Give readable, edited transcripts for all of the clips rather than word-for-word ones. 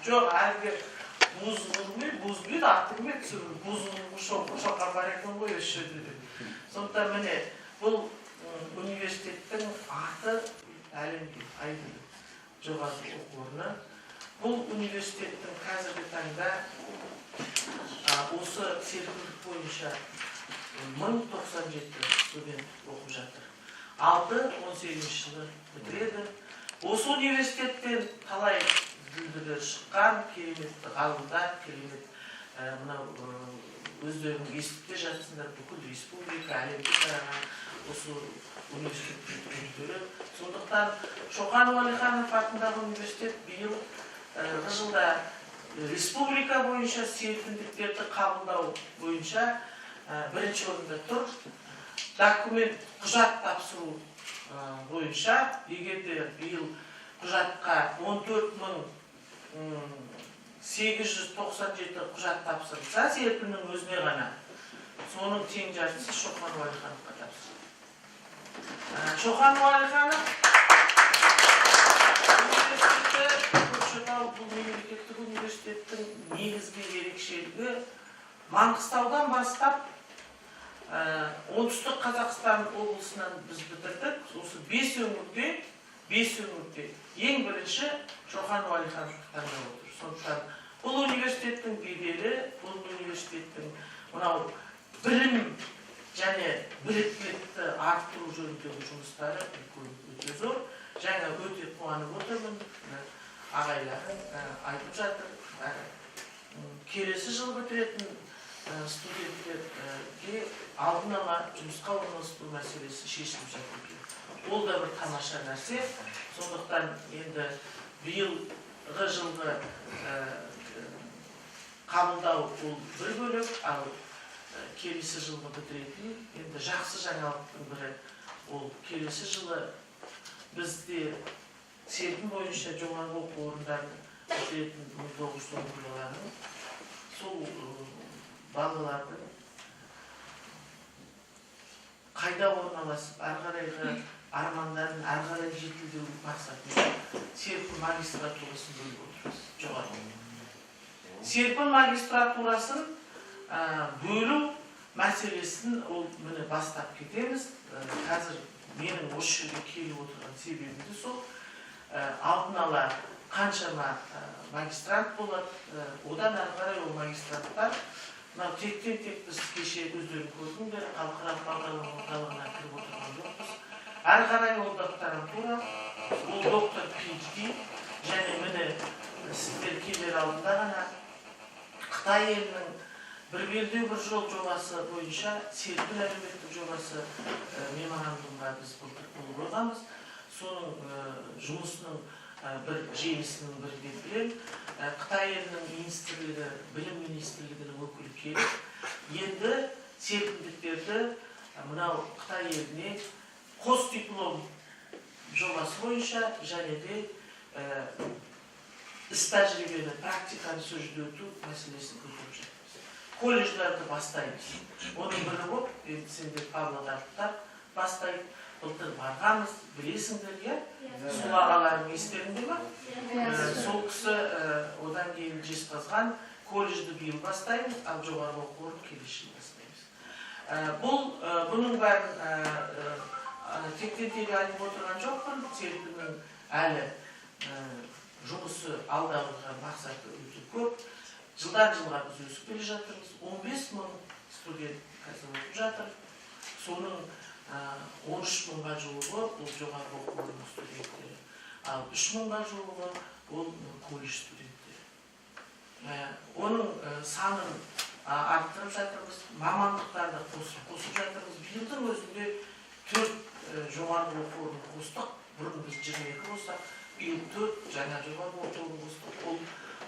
Жоқ, әлгі бұз біледі, аттың бет, бұз шоққан бар екен ғой өз жерде. Сондықтан міне, бұл университеттің аты әлемге әйгілі жоғары оқу орны. Бұл университеттің қазіргі таңда осы серпіндік бойынша 1097 студент оқып жатыр. 6-18 жылы бітіреді. Осы университеттен талай бүлдірер шыққан, керемет ғалымдар, керемет өздерінің естіпте жатсындар, бүкіл республика, әлемге тараған осы университеттің студенттері. Сондықтан Шоқанов Уәлиханов атындағы университет биылғы жылда республика бойынша серпіндіктерді қабылдау бойынша бірінші орында тұр. Документ құжат тапсыру бойынша, егерде биыл құжатқа 14.897 құжат тапсырылса, серпіннің өзіне ғана, соның тең жартысы Шоқанов Уәлихановқа тапсырылды. Шоқанов Уәлиханов бұл мемлекеттік университеттің негізгі ерекшелігі Маңғыстаудан бастап оңтүстік Қазақстан облысынан біз бітірдік. Осы 5 өңірде ең бірінші Шоқанов Уәлихановты таңдап отыр. Сондықтан бұл университеттің беделі, бұл университеттің білім және біліктілікті арттыру жөніндегі жұмыстары өте зор. Жаңа өте қуанып отырмын. Ағайларын айтып жатыр. Келесі жыл бітіретін студенттерге алдын ала жұмысқа орналастыру мәселесі шешіліп жатыр. Ол да бір тамаша нәрсе. Сондықтан енді биылғы жылғы қабылдау ол бір бөлек, ал келесі жылғы бітіретін енді жақсы жаңалықтың бірі. Ол келесі жылы бізде серпін бойынша жоғарғы оқу орындарын бітіретін 1910 балалардың сол балалардың қайда орналасып, әрі-қарайғы армандарын әрі-қарай жетілдіру мақсатында серпін магистратурасын бөліп отырмыз жоғарғы. Серпін магистратурасын бөлу мәселесін ол міне бастап кетеміз. Қазір менің осы жерге келіп отырған себебім де сол. Алдын ала қаншама магистрант болады, одан әрі қарай ол магистранттар тек біз кеше өздерін көрдіңдер, халықаралық бағдарлама орталығына кіріп отырған жоқпыз. Әрі қарай ол докторантура, ол доктор PhD, және міне сіздер келер алдында ғана Қытай елінің бір белдеу бір жол жобасы бойынша серпін әлеуметтік жобасы меморандумға біз былтыр қол қойғанбыз. Соның жұмысының бір жемісінің бір белгілер. Қытай елінің министрлігі, білім министрлігінің өкілі келіп, енді серпіндіктерді мынау Қытай еліне қос диплом жобасы бойынша және де іс тәжірибені, практиканы сол жерде өту мәселесін көтеріп жатырмыз. Колледждерді бастаймыз. Оның бірі болып, енді сендер Павлодарлықтар бастайды. Былтыр барғанбыз, білесіңдер, сол ағаларың естеріңде ма? Сол кісі одан кейін жезқазған колледжді биыл бастаймыз, ал жоғарғы оқу орнын келесі жылы бастаймыз. Бұның бәрін тектен-тегі айтып отырған жоқпын. Серпіннің әлі жұмысы алдағы мақсаты өте көп. Жылдан жылға біз өсіп келе жатырмыз. 15 мың студент қазір оқып жатыр. Соның 13 мыңға жуығы ол жоғарғы оқу орнының студенттері, ал 3 мыңға жуығы ол колледж студенттері. Оның санын арттырып жатырмыз, мамандықтарды қосып жатырмыз. Биылдың өзінде 4 жоғарғы оқу орнын қостық, бұрын біз 22 болсақ, биыл 4 жаңа жоғарғы оқу орнын қостық. Ол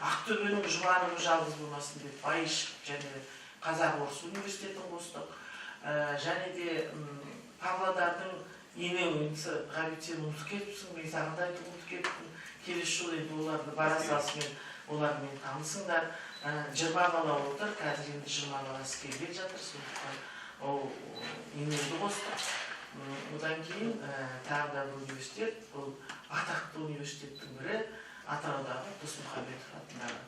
Ақтөбенің жұбанығы жалғыз болмасын деп Байыш және Қазақ-Орыс университетін қостық. Және де Павлодардың енеуінсі Ғабит, сен ұмытып кетіпсің, мен саған да айтып ұмытып кетіппін. Келесі жыл енді оларды бара салысымен олармен танысыңдар. 20 бала отыр, қазір енді 20 баласы келіп жатыр, сондықтан ол енеуді қостық. Одан кейін тағы да бір университет, бұл атақты университеттің бірі, Атыраудағы Досмұхамбетов атындағы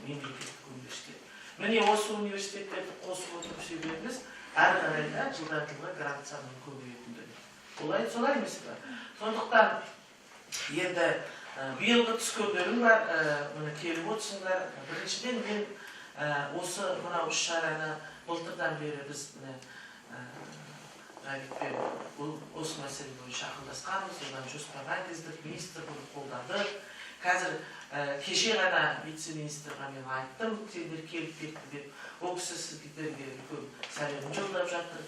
мемлекеттік университет. Міне осы университеттерді қосып отыру себебіміз әрі қарай да жылдан жылға грант санының көбейетіндігі. Солай емес пе? Сондықтан енді биылғы түскендерім бар, міне келіп отырсыңдар. Біріншіден мен осы мынау іс-шараны былтырдан бері біз Ғабитпен осы мәселе бойынша ақылдасқанбыз, одан жоспарға кездік, министр bunu қолдады. Қазір кеше ғана вице-министрға мен айттым, сендер келіп кетті деп. Ол кісі сіздерге көп сәлемін жолдап жатыр,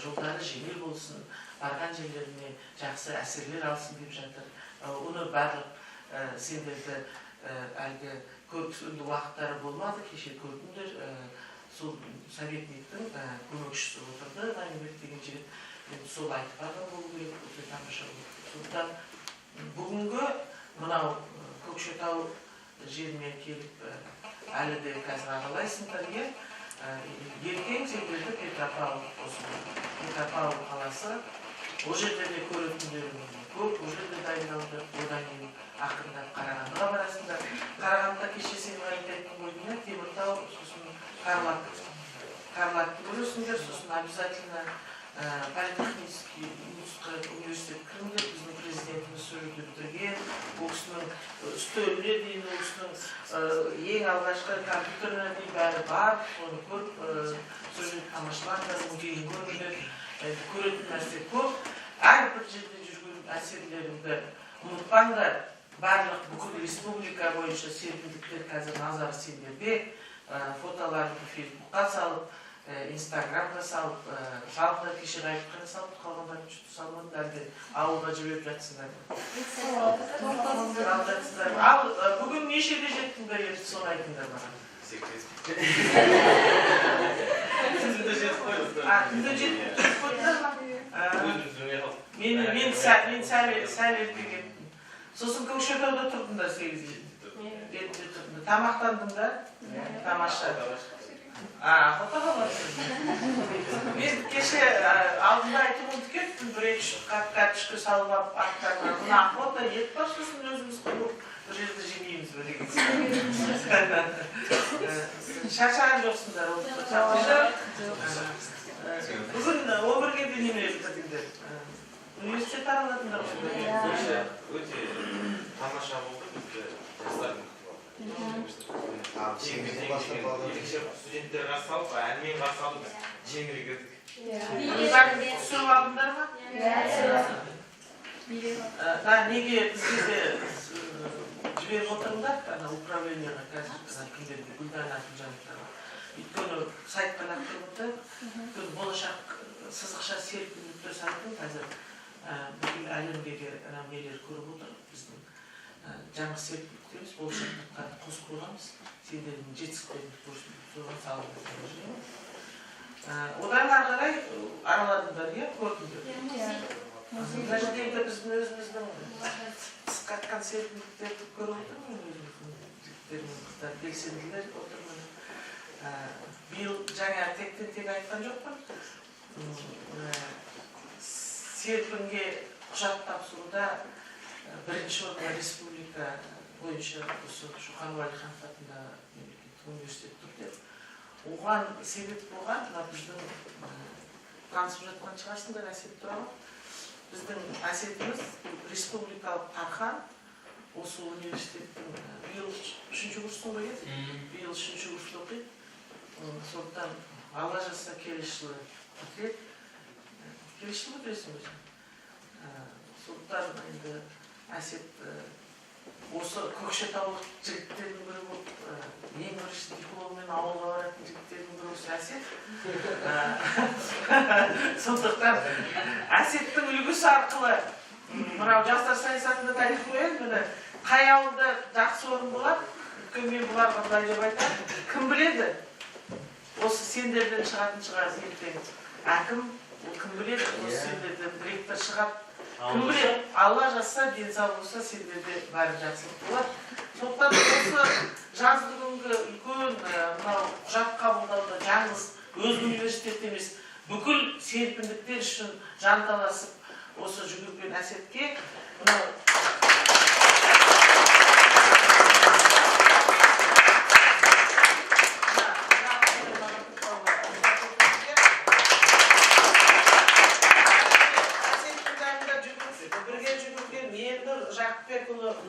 жолдары жеңіл болсын, барған жерлеріне жақсы әсерлер алсын деп жатыр. Оны барлық сендерді әлгі көп уақыттары болмады, кеше көрдіңдер. Сол советниктің көмекшісі отырды, Ғанибек деген жігіт. Сол айтып барған болу керек, өте тамаша болды. Сондықтан бүгінгі мынау Көкшетау жеріне келіп әлі де қазір ағалайсыңдар. Ертең сендерді Петропавл қаласы, ол жерде де көретіндерім көп, ол жерде дайындалды. Одан кейін ақырындап Қарағандыға барасыңдар. Қарағандыда кеше сен айтатын бойына Теміртау, сосын Карлатты көресіңдер, сосын обязательно Политехнический университет кіріңдер, біздің президентіміз сөйлеп бітірген, ол кісінің үстеліне дейін, ол кісінің ең алғашқы компьютеріне дейін бәрі бар, оны көріп сөйлеп тамашалаңдар, музейін көріңдер, көретін нәрсе көп. Әрбір жерде жүрген әсерлерімді ұмытпаңдар, барлық бүкіл республика бойынша серпіндіктер қазір назар сендерде, фотоларды Фейсбукқа салып, Инстаграмға салып, жалпы кеше Ғайыпқа салып, қалғандарын жүзді салмады, әлде ауылға жіберіп жатсыңдар. Ал бүгін нешеде жеттіңдер еді, соны айтыңдар маған. 8. Сізді жетіп қойдыңдар. Сізді жетіп қойдыңдар ма? Мен сәл ерте кеттім. Сосын Көкшетауда тұрдыңдар 8-де. Тамақтандыңдар? Тамаша. Фотоға барсың. Мен кеше алдында айтып ұмытып кеттім, 1-2 карточка салып алып аттарына. Мына фото ет бар, сосын өзіміз қойып бір жерде жемейміз бе деген. Шаршаған жоқсыңдар. Бүгін өмірге де неме бітірдіңдер. Университет араладыңдар. Өте тамаша болды, бізді жастардың студенттер қарсы алып, әнмен қарсы алып, жеңіл кірдік. Түсіріп алдыңдар ма? Неге бізге де жіберіп отырыңдар, управлениеға қазір кімдерге, Гүлдан Ахметжановтарға. Өйткені сайтқа лақтырып отыр, болашақ сызықша серпіндіктер сайтын қазір бүкіл әлемдегі нелер көріп отыр. Біздің жаңа серпіндіктеріміз болашақтықтарды қосып қойғанбыз. Сендердің жетістіктерін көрсетіп салып отырмыз. Одан қарай араладыңдар, көрдіңдер. Мына жерде біздің өзіміздің қысқартқан серпіндіктерді көріп отырмыз. Жігіттермен қыздар белсенділер отырмыз. Биыл жаңа тектен тек айтқан жоқпын. Серпінге құжат тапсыруда бірінші орында республика бойынша Шоқан Уәлиханов атындағы мемлекеттік университет тұр деп. Оған себеп болған, біздің танысып жатқан шығарсыңдар әсет туралы. Біздің әсетіміз республикалық тархан, осы университеттің биыл 3-ші курстың ғой еді, биыл 3-ші курста оқиды. Сондықтан алла жазса келесі жылы бітіреді. Келесі жылы бітіресің өзің. Сондықтан енді әсет осы көкшетаулық жігіттердің бірі болып, ең бірінші дипломмен ауылға баратын жігіттердің бірі осы әсет. Сондықтан әсеттің үлгісі арқылы мынау жастар саясатында да айтып қояды, қай ауылда жақсы орын болады, өйткені мен бұларға былай деп айтамын, кім біледі? Осы сендерден шығатын шығар ертең әкім, кім біледі? Осы сендерден ректор шығады. Кім біледі? Алла жазса, денсаулық болса, сендерде бәрі жақсылық болады. Сондықтан осы жазғы күнгі үлкен мынау құжат қабылдауда жаңыз өз университет емес, бүкіл серпіндіктер үшін жанталасып осы жүгірген әсетке мынау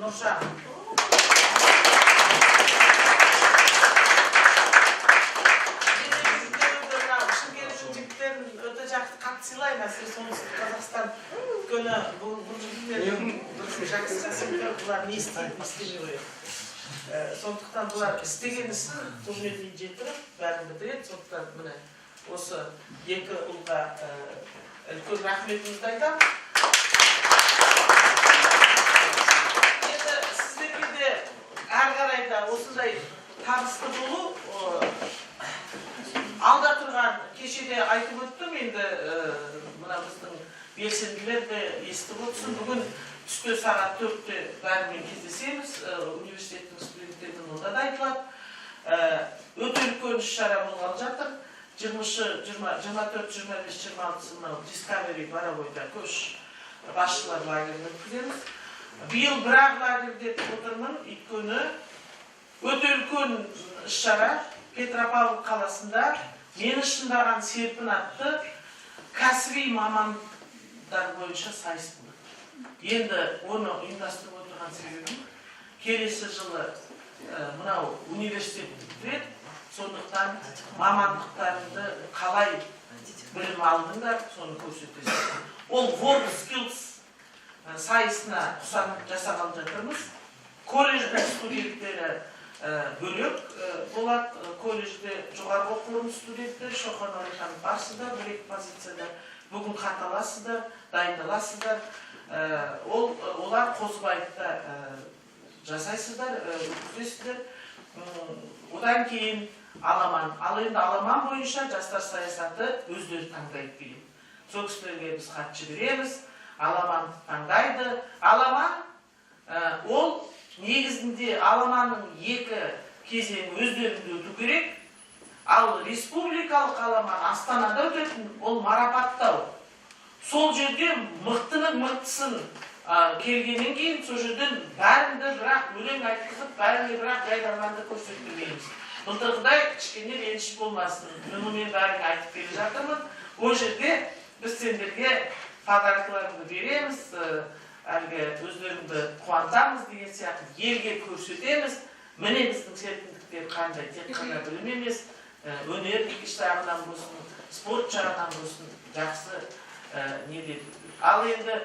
Нұржан. Шымкенттің жігіттерін өте жақсы қатты сыйлаймын, әсіресе оңтүстік Қазақстан. Өйткені бұл жігіттердің жақсы қасиеттері, бұлар не істейді, не істемей қояды. Сондықтан бұлар істеген ісін қызметіне жетіріп, бәрін бітіреді. Сондықтан міне осы екі ұлға үлкен рахметімізді айтамын. Енді сіздерге де әрі қарай да осындай табысты болу, алда тұрған кешеде айтып өттім, енді мына біздің белсенділер де естіп отырсын. Бүгін түскі сағат 4-те бәрімен кездесеміз, университеттің студенттерінің онда да айтылады. Өте үлкен іс-шара болғалы жатыр. 24-25-26 Discovery Барабойда көш басшылар лагерін өткіземіз. Биыл бір-ақ лагерде отырмын, өйткені өте үлкен іс-шара Петропавл қаласында мені шыңдаған серпін атты кәсіби мамандар бойынша сайыс болды. Енді оны ұйымдастырып отырған себебім келесі жылы мынау университет бітіреді. Сондықтан мамандықтарыңды қалай білім алдыңдар, соны көрсетесіз. Ол World Skills сайысына ұсынып жасаған жатырмыз. Колледждің студенттері бөлек болады. Колледжде жоғарғы оқу орны студенттері Шоқан Алиханов барсыздар, бір-екі позицияда. Бүгін қаталасыздар, дайындаласыздар. Олар Қозыбаевта жасайсыздар, өткізесіздер. Одан кейін Аламан. Ал енді Аламан бойынша жастар саясаты өздері таңдайды деген. Сол кісілерге біз хатшы береміз. Аламан таңдайды. Аламан ол негізінде Аламанның екі кезеңі өздерінде өту керек. Ал республикалық Аламан Астанада өтетін, ол марапаттау. Сол жерде мықтының мықтысын келгеннен кейін, сол жерден бәрінді бірақ өлең айтқызып, бәріне бірақ жайдарманды көрсеттірмейміз. Былтырғыдай кішкене реніш болмасын. Мен бәрін айтып келе жатырмын. Ол жерде біз сендерге подаркаларыңды береміз, әлгі өздеріңді қуантамыз деген сияқты елге көрсетеміз. Міне біздің серпіндіктер қандай, тек қана білім емес, өнер жағынан болсын, спорт жағынан болсын, жақсы не деді. Ал енді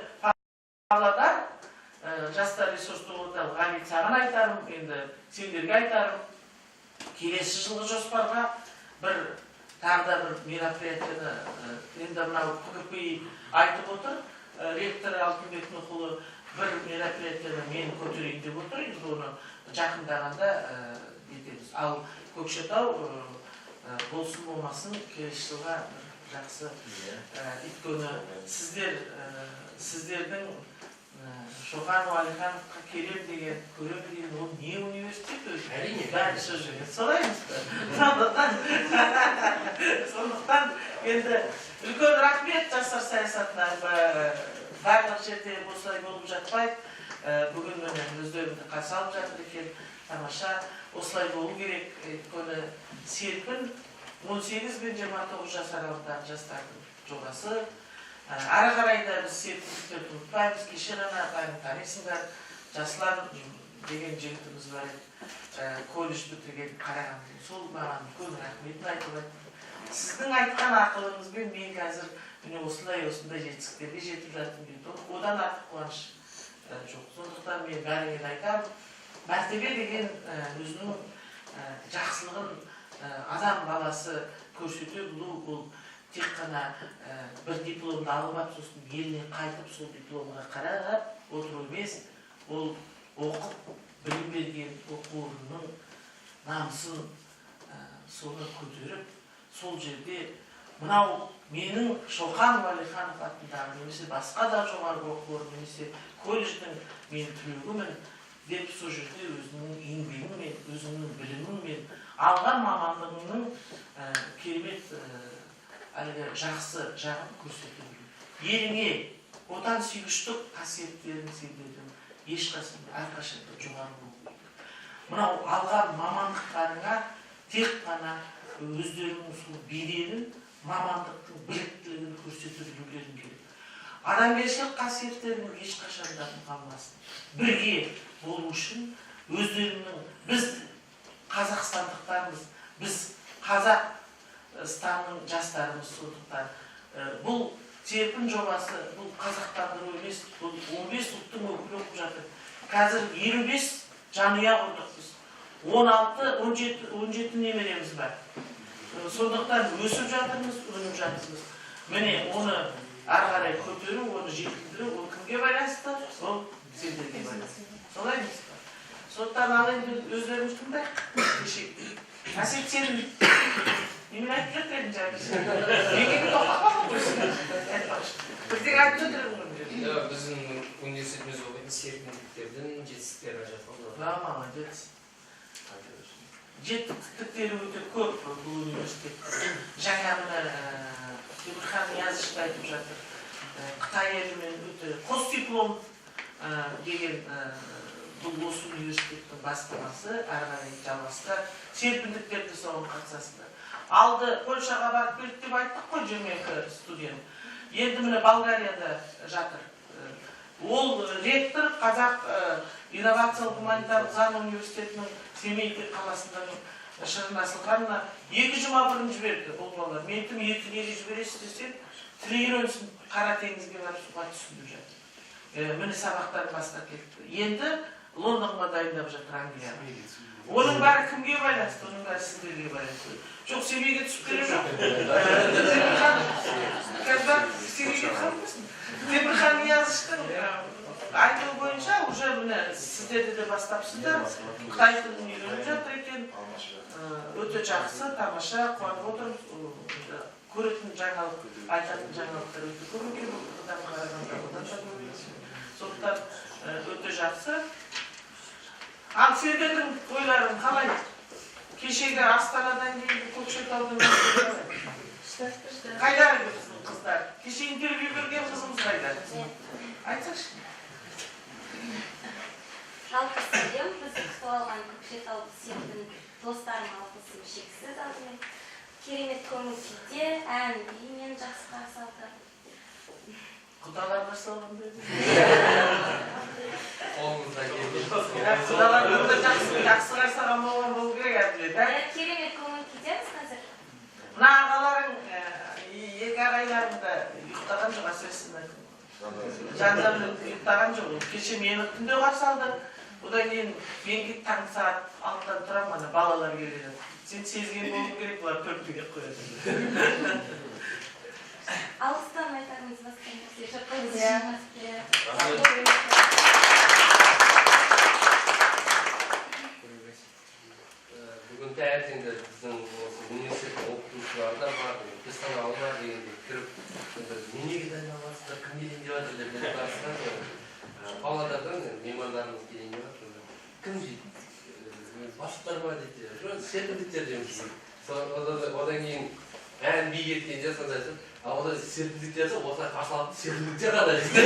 Павлодар жастар ресурстық орталық Ғали саған айтарым, енді сендерге айтарым. Келесі жылғы жоспарға тағы да бір мероприятияны енді мынау КПИ айтып отыр. Ректор Алтынбек Нұхұлы бір мероприятияны мен көтерейін деп отыр. Енді оны жақындағанда етеміз. Ал Көкшетау болсын болмасын келесі жылға жақсы. Өйткені сіздердің Шоқан Уәлихановқа келем деген, көрем деген, ол не университет өзі? Әрине. Бәрі сөзіге солаймыз. Сондықтан енді үлкен рахмет жастар саясатына. Барлық жерде осылай болып жатпайды. Бүгін өздеріңді қарсы алып жатыр екен. Тамаша. Осылай болу керек. Өйткені серпін 18 бен 29 жас аралығындағы жастардың жобасы. Ары қарай да біз серпіндіктерді ұмытпаймыз. Кеше ғана танисыңдар, Жаслан деген жігітіміз бар еді. Колледж бітірген Қарағанды. Сол маған үлкен рахметін айтып айтты. Сіздің айтқан ақылыңызбен мен қазір осындай жетістіктерге жетіп жатырмын дейді. Одан артық қуаныш жоқ. Сондықтан мен бәріңе айтамын. Мәртебе деген өзінің жақсылығын адам баласы көрсете білу, бұл тек қана бір дипломды алып ап, сосын еліне қайтып сол дипломға қарап отыру емес, ол оқып білім берген оқу орнының намысын соны көтеріп, сол жерде мынау менің Шоқан Уәлиханов атындағы немесе басқа да жоғарғы оқу орны немесе колледждің мен түлегімін деп сол жерде өзінің еңбегімен, өзінің білімімен, алған мамандығының керемет әлгі жақсы жағын көрсете білу. Еліңе отан сүйгіштік қасиеттерін сендердің ешқашан әрқашанда жоғары болу керек. Мынау алған мамандықтарыңа тек қана өздерінің сол беделін, мамандықтың біліктілігін көрсетіп үлгеру керек. адамгершілік қасиеттерін ешқашан да қалмасын. Бірге болу үшін өздерінің, біз қазақстандықтармыз, біз Қазақстанның жастарымыз, сондықтан бұл серпін жобасы, бұл қазақтандыру емес, бұл 15 ұлттың өкілі оқып жатыр. Қазір 55 жанұя құрдық біз. 16-17 немереміз бар. Сондықтан өсіп жатырмыз, өніп жатырмыз. Міне, оны ары қарай көтеру, оны жетілдіру, ол кімге байланысты? Ол сендерге байланысты. Солай емес па? Сондықтан ал енді өздеріңіз тыңдайық. Әсет, сен немен айтып жатыр едің жаңағы? Неге тоқтақпаған қойсын? Айтпақшы. Бірден айтып отырмын. Біздің университетіміз оқитын серпіндіктердің жетістіктері жатқан. Молодец. Жетістіктері өте көп бұл университет. Жаңа мына Темірхан Ниязов айтып жатыр. Қытай елімен өте қос диплом деген бұл осы университеттің бастамасы, ары қарай жалғасты. Серпіндіктерді соған қатысасыздар. Алды Польшаға барып келді деп айттық қой 22 студент. Енді міне Болгарияда жатыр. Ол ректор Қазақ инновациялық гуманитарлық заң университетінің Семей қаласындағы Шырын Асылханына 2 жұма бұрын жіберді бұл балалар. Мен айтым 2 неге жібересіз десем, тренируемсің Қара теңізге барып суға түсіндіріп жатыр. Міне сабақтарын бастап кетті. Енді Лондонға дайындап жатыр Англияға. Оның бәрі кімге байланысты? Оның бәрі сіздерге байланысты. Жоқ, Семейге түсіп келе жоқ. Семейге қалмасын. Темірхан Ниязовтың айтуы бойынша уже міне сіздерді де бастапсыздар. Қытай тілін үйреніп жатыр екен. Өте жақсы, тамаша, қуанып отырмыз. Көретін жаңалық, айтатын жаңалықтар өте көп екен. Одан қарағанда одан да көресіз. Сондықтан өте жақсы. Ал сендердің ойларың қалай? Кешегі Астанадан кейін Көкшетаудың қайда біздің қыздар? Кеше интервью берген қызымыз қайда? Айтсаңшы. Жалпы сөйлем, біз күтіп алған Көкшетау серпін достарым алғысым шексіз алдымен. Керемет көңіл күйде, ән бимен жақсы қарсы алды. Құдалар жасалған деді. Қолымызда келген. Құдалар өте жақсы қарсаған болған болу керек әділет. Керемет көңіл күйдеміз қазір. Мына ағаларың екі ағайларыңда ұйықтаған жоқ, әсіресін жандарың ұйықтаған жоқ. Кеше мені түнде қарсы алды. Одан кейін мен кет таң сағат 6-тан тұрам, ана балалар келеді. Сен сезген болу керек, бұлар 4-ге қояды. Алыстан айтарымыз бастаймыз. Шапқымыз Бүгін таңертеңде біздің университеттің оқытушылары бар, персоналы бар дегенде кіріп, неге дайындаласыздар, кім келейін деп жатыр деп барысынан, Павлодардан меймандарымыз келейін деп жатыр. Кім дейді? Бастықтар бар дейді. Серпіндіктер дейміз. Одан кейін ән би кеткенде сонда айтсын, ода серпіндіктерді осылай қарсы алып, серпіндіктер ғана дейді.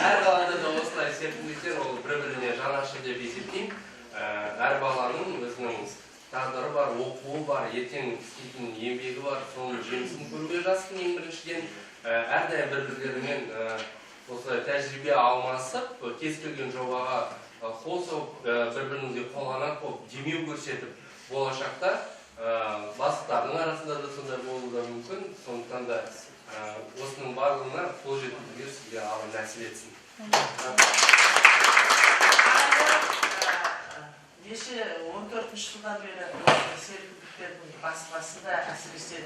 Әр қалада да осылай серпіндіктер ол бір-біріне жанашыр деп есептеймін. Әр баланың өзінің тағдыры бар, оқуы бар, ертең істейтін еңбегі бар, соның жемісін көруге жасын ең біріншіден әрдайым бір-бірлерімен осылай тәжірибе алмасып, кез келген жобаға қосып, бір-біріңізге қолғанат болып, демеу көрсетіп, болашақта бастықтардың арасында да сондай болуы мүмкін. Сондықтан да осының барлығына қол жеткізуге сізге алла нәсіп етсін. Неше 14 жылдан бері серпіндіктердің басында әсіресе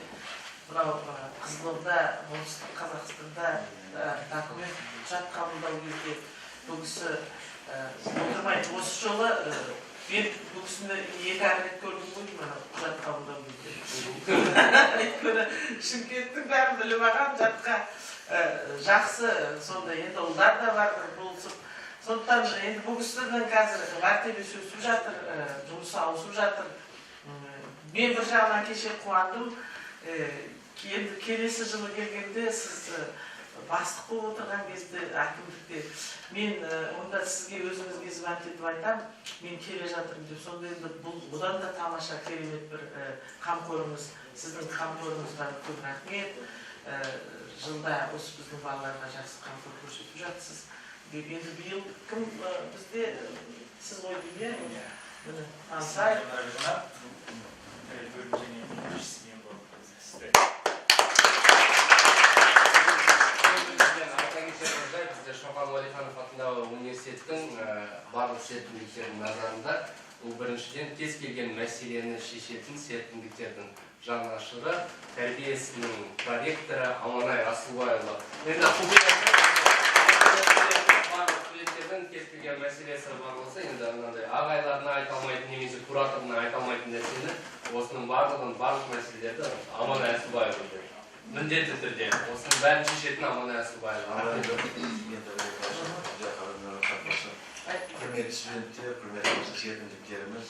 мынау Қызылорда, оңтүстік Қазақстанда документ құжат қабылдау кезде бұл кісі отырмайды. Осы жолы мен бұл кісіні 2 рет көрдім ғой, құжат қабылдау кезде. Өйткені Шымкенттің бәрін біліп алған жатқа жақсы, сонда енді ұлдар да бар болысып. Сондықтан енді бұл кісінің қазір мәртебесі өсіп жатыр, жұмысы ауысып жатыр. Мен бір жағынан кеше қуандым. Енді келесі жылы келгенде сіз бастық болып отырған кезде әкімдікте мен онда сізге өзіңізге звонить етіп айтам, мен келе жатырмын деп. Сонда енді бұл одан да тамаша керемет бір қамқорыңыз, сіздің қамқорыңызға көп рахмет. жылда осы біздің балаларға жақсы қамқор көрсетіп жатсыз деп енді биыл кім бізде сіз ғой деймін иә міне танысайық. Бізде Шоқан Уәлиханов атындағы университеттің барлық серпіндіктерінің назарында бұл біріншіден кез келген мәселені шешетін серпіндіктердің жанашыры, тәрбиесінің проректоры Аманай Асылбайұлы. Енді барлық студенттердің кез келген мәселесі бар болса, енді мынандай ағайларына айта алмайтын немесе кураторына айта алмайтын нәрсені, осының барлық мәселелерді Аманай Асылбайұлы міндетті түрде осының бәрін шешетін Аманай Асылбайұлы. Құрметті студенттер, құрметті серпіндіктеріміз,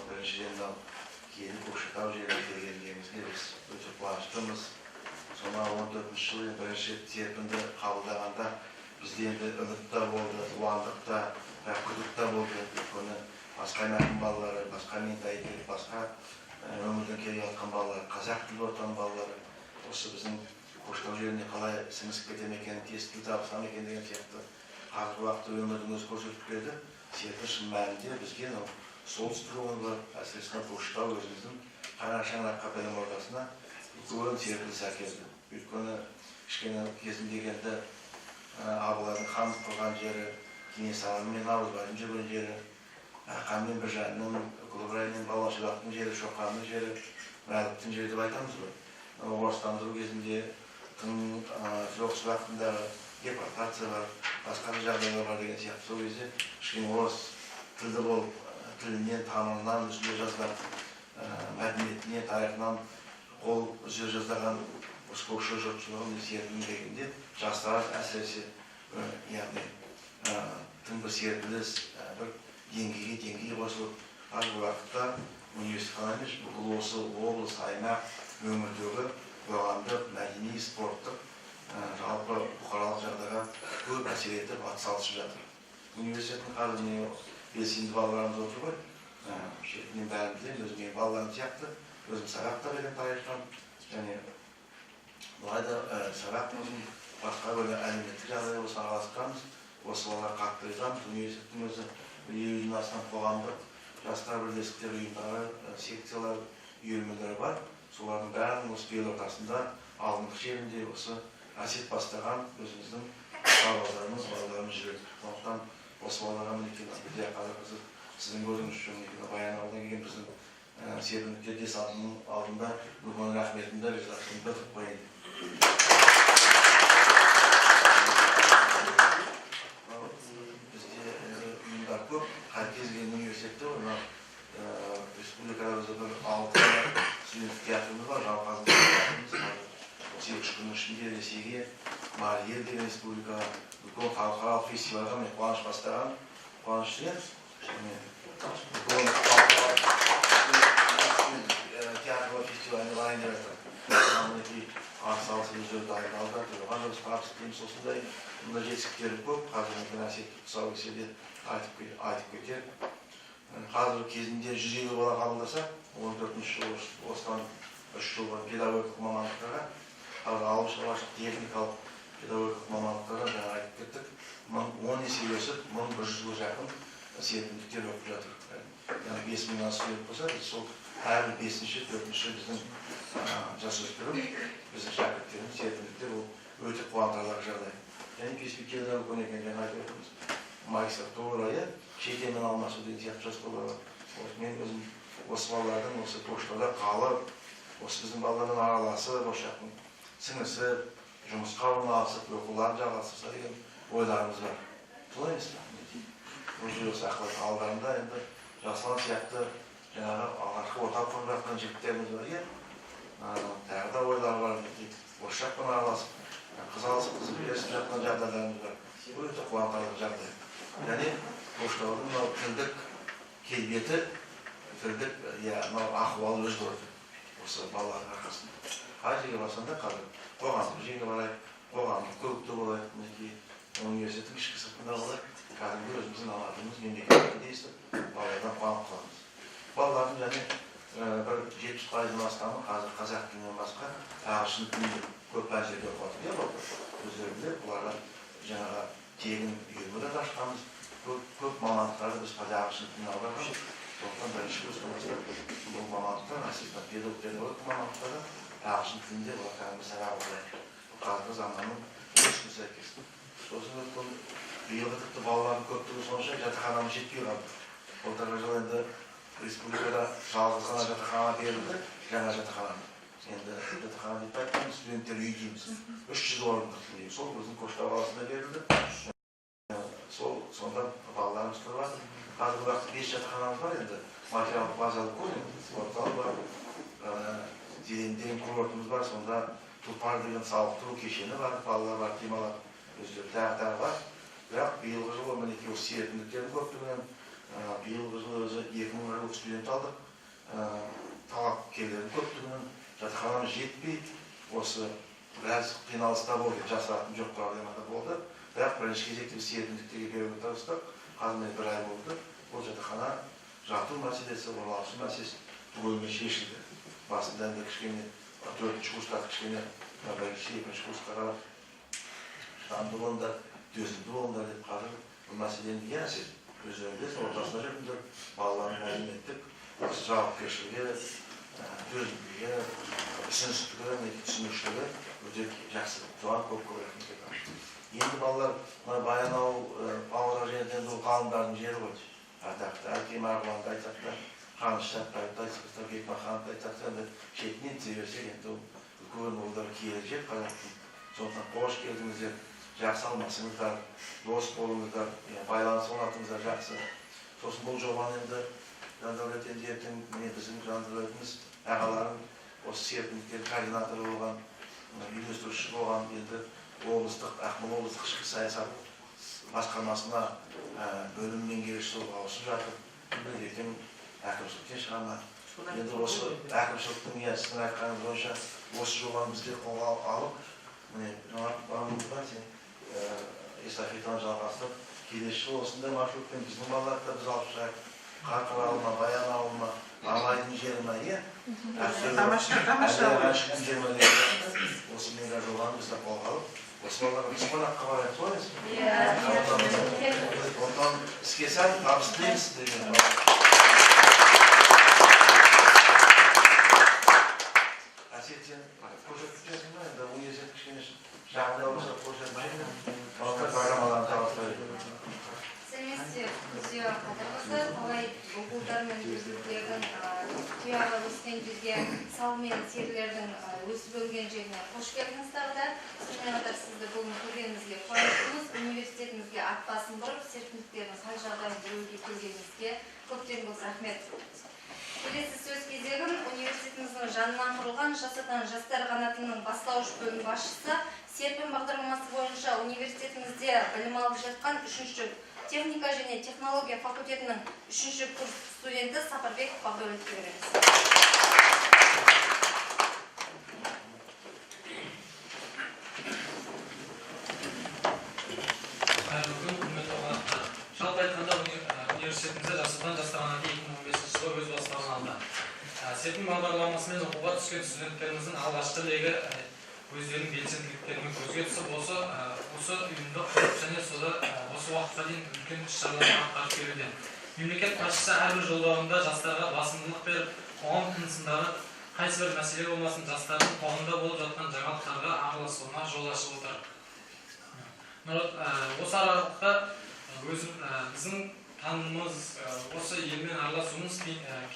біріншіден келіп Көкшетау жеріне келгендеріңізге біз өте қуаныштымыз. Сонау 14 жылы бірінші серпінді қабылдағанда бізде енді үміт та болды, қуандық та, күдік та болды. Өйткені басқа мәдениет балалары, басқа менталитет, басқа өмірден келе жатқан балалар, қазақ тілді ортаның балалары осы біздің Көкшетау жеріне қалай сіңісіп кете ме екенін, тез тіл табыса ма екен деген сияқты қазіргі уақытта өмірдің өзі көрсетіп келеді. Серпін шын мәнінде бізге солтүстік өңір, әсіресе Көкшетау өзіміздің қара шаңыраққа білім ордасына үлкен серпіліс әкелді. Өйткені кішкене кезінде келді абылайдың хан құрған жері, Кенесары мен Наурызбайдың жүрген жері, Ақан мен Біржанның, Күлібрайдың, Балашыбақтың жері, Шоқанның жері, Мәліктің жері деп айтамыз ғой. Орыстандыру кезінде тың соғыс уақытындағы депортация бар, басқа да жағдайлар бар деген сияқты. Сол кезде кішкене орыс тілді болып, тілінен, танымынан үзіле жазған, мәдениетінен, тарихынан қол үзіле жаздаған осы көкше жұртшылығын серпілгенде жастар әсіресе яғни тың бір серпіліс, бір деңгейге қосылып, қазіргі уақытта университет қана емес, бүкіл осы облыс, аймақ, өңірдегі қоғамдық, мәдени, спорттық, жалпы бұқаралық жағдайға көп әсер етіп атсалысып жатыр. Университеттің қазір белсенді балаларымыз отыр ғой. Шетінен бәрін білемін, өзім менің балаларым сияқты, өзім сабақта берген тарихтан, және бұлайда сабақтың басқа бөлі әлеуметтік жағдайда осы араласқанбыз, осы балалар қатты жазамыз. Университеттің өзі 50-ден астам қоғамдық жастар бірлестіктер ұйымдары, секциялар, үйірмелері бар. Солардың бәрінің осы бел ортасында алдыңғы жерінде осы әсет бастаған өзіміздің балаларымыз жүреді. Сондықтан осы балаларға мінекей бізде қазір сіздің көзіңіз үшін Баянауылдан келген біздің серпіндіктер десантының алдында үлкен рахметімді ризашылығымды білдіріп қояйын. Бізде ұйымдар көп, қай кез келген университетте республикада өзі бір 6 студенттік театрымыз бар, Жауқазын театрымыз бар. Осы 2-3 күннің ішінде Ресейге, Мария деген республикаға үлкен халықаралық фестивальға мен қуаныш бастаған, қуаныш студент. Үлкен халықаралық театрлар фестиваліне барайын деп жатыр. Мінекей атсалысы өздері дайындалды, оған біз табыс дейміз. Осындай жетістіктері көп. қазір әсет тұсаукесерде айтып кетер. Қазір кезінде 150 бала қабылдаса, 14-ші жыл осыдан 3 жыл бұрын педагогикалық мамандықтарға, ауыл шаруашылық техникалық педагогикалық мамандықтарға жаңа айтып кеттік. 10 есе өсіп, 1100-ге жақын серпіндіктер оқып жатыр. Яғни 5000 студент болса, сол әрбір 5-ші, 4-ші біздің жасөспірім, біздің шәкірттеріміз, серпіндіктер ол өте қуантарлық жағдай. Және перспективада үлкен екен жаңа айтып отырмыз. Магистратура, шетелмен алмасу деген сияқты жоспарлар бар. Мен өзім осы балалардың осы Көкшетауда қалып, осы біздің балалармен араласып, осы жақтың сіңісіп, жұмысқа орналасып, оқуларын жалғастырса деген ойларымыз бар. Солай емес пе? Осы ақылы алдарында енді Жасұлан сияқты жаңағы алғашқы орталық құрып жатқан жігіттеріміз бар екен. Тағы да ойлар бар. Осы жақпен араласып, қыз алысып, қызып берісіп жатқан жағдайларымыз бар. Өте қуантарлық жағдай. Және Көкшетаудың тілдік келбеті, тілдік ахуалы өзгерді осы балалардың арқасында. Қай жерге барсаң да қазір қоғамдық жерге барайық, қоғамдық көлікте болайық, университеттің ішкі сыртында болайық, кәдімгі өзіміздің алатымыз мемлекетінде естіп, балалардан қуанып қаламыз. Балалардың және бір 70%-дан астамы қазір қазақ тілінен басқа ағылшын тілінде көп жерде оқып жатыр. тегін үйірме де ашқанбыз. Көп мамандықтарды біз ағылшын тіліне аударғанбыз. Сондықтан бірінші курстан бұл мамандықтар, ассистент педагог мамандықтары ағылшын тілінде бұл кәдімгі сабақ оқылады. Қазіргі заманның өрісіне сәйкес. Сосын өткен биылғы тіпті балалардың көптігі сонша жатақханамыз жетпей қалды. Былтырғы жылы енді республикада жалғыз ғана жатақхана берілді, жаңа жатақхана. Енді жатақхана деп айтқанда студенттер үй дейміз. 300 орындық дейміз. Сол біздің Көкшетау қаласында берілді. Сонда балаларымыз тұрып жатыр. Қазіргі уақытта 5 жатақханамыз бар енді. Материалдық базалық көлеміз, орталық бар. Зеренді курортымыз бар. Сонда Тұлпар деген сауықтыру кешені бар, балалар бар, демалады. Өздері тағы бар. Бірақ биылғы жылы мінекей осы серпіндіктердің көптігінен биылғы жылы өзі 2000 студент алдық. Талапкерлердің көптігінен жатақханамыз жетпей, осы біраз қиналыста болды, жасыратын жоқ проблемада болды. Бірақ бірінші кезекте серпіндіктерге беруге тырыстық. Қазір бір ай болды. Бұл жатақхана жату мәселесі, орналасу мәселесі түгелімен шешілді. Басында енді кішкене 4-ші курста кішкене бірінші, екінші курсқа қарап шыдамды болыңдар, төзімді болыңдар деп қазір бұл мәселені не әсер? Өздеріңіз ортасында жүріңдер, балалардың әлеуметтік жауапкершілігі, төзімділігі, түсінушілігі өте жақсы, соған көп рахмет айтамын. Енді балалар Баянауыл, Павлодар жерден бұл ғалымдардың жері ғой. Атақты Әкем Арғыланды айтсақ та, Қаныш Сәтбаевты айтсақ та, Бекмахановты айтсақ та, шетінен тізе берсек, енді үлкен олдар киелі жер қазақтың. Сондықтан қош келдіңіздер, жақсы алмасыңыздар, дос болыңыздар, байланыс орнатыңыздар жақсы. Сосын бұл жобаны енді Жандәулет енді ертең біздің Жандәулетіміз ағаларың осы серпіндіктер координаторы болған, үйлестіруші болған, енді облыстық, Ақмола облыстық ішкі саясат басқармасына бөлім меңгерушісі болып ауысып жатыр. Ертең әкімшіліктен шығарма. Енді осы әкімшіліктің сіздің айтқаныңыз бойынша осы жобаны біздер қолға алып, бағымызға сен эстафетаны жалғастырып, келесі жыл осындай маршрутпен біздің балаларды да біз алып шығайық. Қарқаралыма, Баянауылыма, Абайдың жеріме, Әшіктің жеріме осы мега жобаны біздер қолға алып, осы балаларға біз қонаққа барайық, солай ме? Ондан іске сәт табыс тілейміз деген. Әсеттен көрсетіп жүрсің ба? Енді университет кішкене жағдай болса көрсетіп жүрсің. Балалар программаларын табыстырайық. Сәлеметсіздер, күзде қадырғыздар, олай оқулықтар мен жүздіктердің тұяғы өскен жерге сал мен серілердің өсіп өлген жеріне қош келдіңіздер да. Сонымен қатар сізді бұл көргенімізге қуаныштымыз. Университетімізге ат басын бұрып, серпіндіктердің қай жағдайын білуге келгеніңізге көптен көп рахмет. Келесі сөз кезегін университетіміздің жанынан құрылған Жас Отан жастар қанатының бастауыш бөлім басшысы серпін бағдарламасы бойынша университетімізде білім алып жатқан 3-ші техника және технология факультетінің 3-ші курс студенті Сапарбек Бақдәулетке береміз. Қайырлы күн, құрметті қонақтар. Жалпы айтқанда университетімізде Жас Отан жастар қанаты 2015 жылы өз бастауын алды. Серпін бағдарламасымен оқуға түскен студенттеріміздің алғашқы легі өздерінің белсенділіктерімен көзге түсіп, осы ұйымды құрып және осы уақытқа дейін үлкен іс-шараларды атқарып келуде. Мемлекет басшысы әрбір жолдауында жастарға басымдылық беріп, қоғам тынысындағы қайсы бір мәселе болмасын жастардың қоғамда болып жатқан жаңалықтарға араласуына жол ашып отыр. Осы аралықта біздің танымыз, осы елмен араласуымыз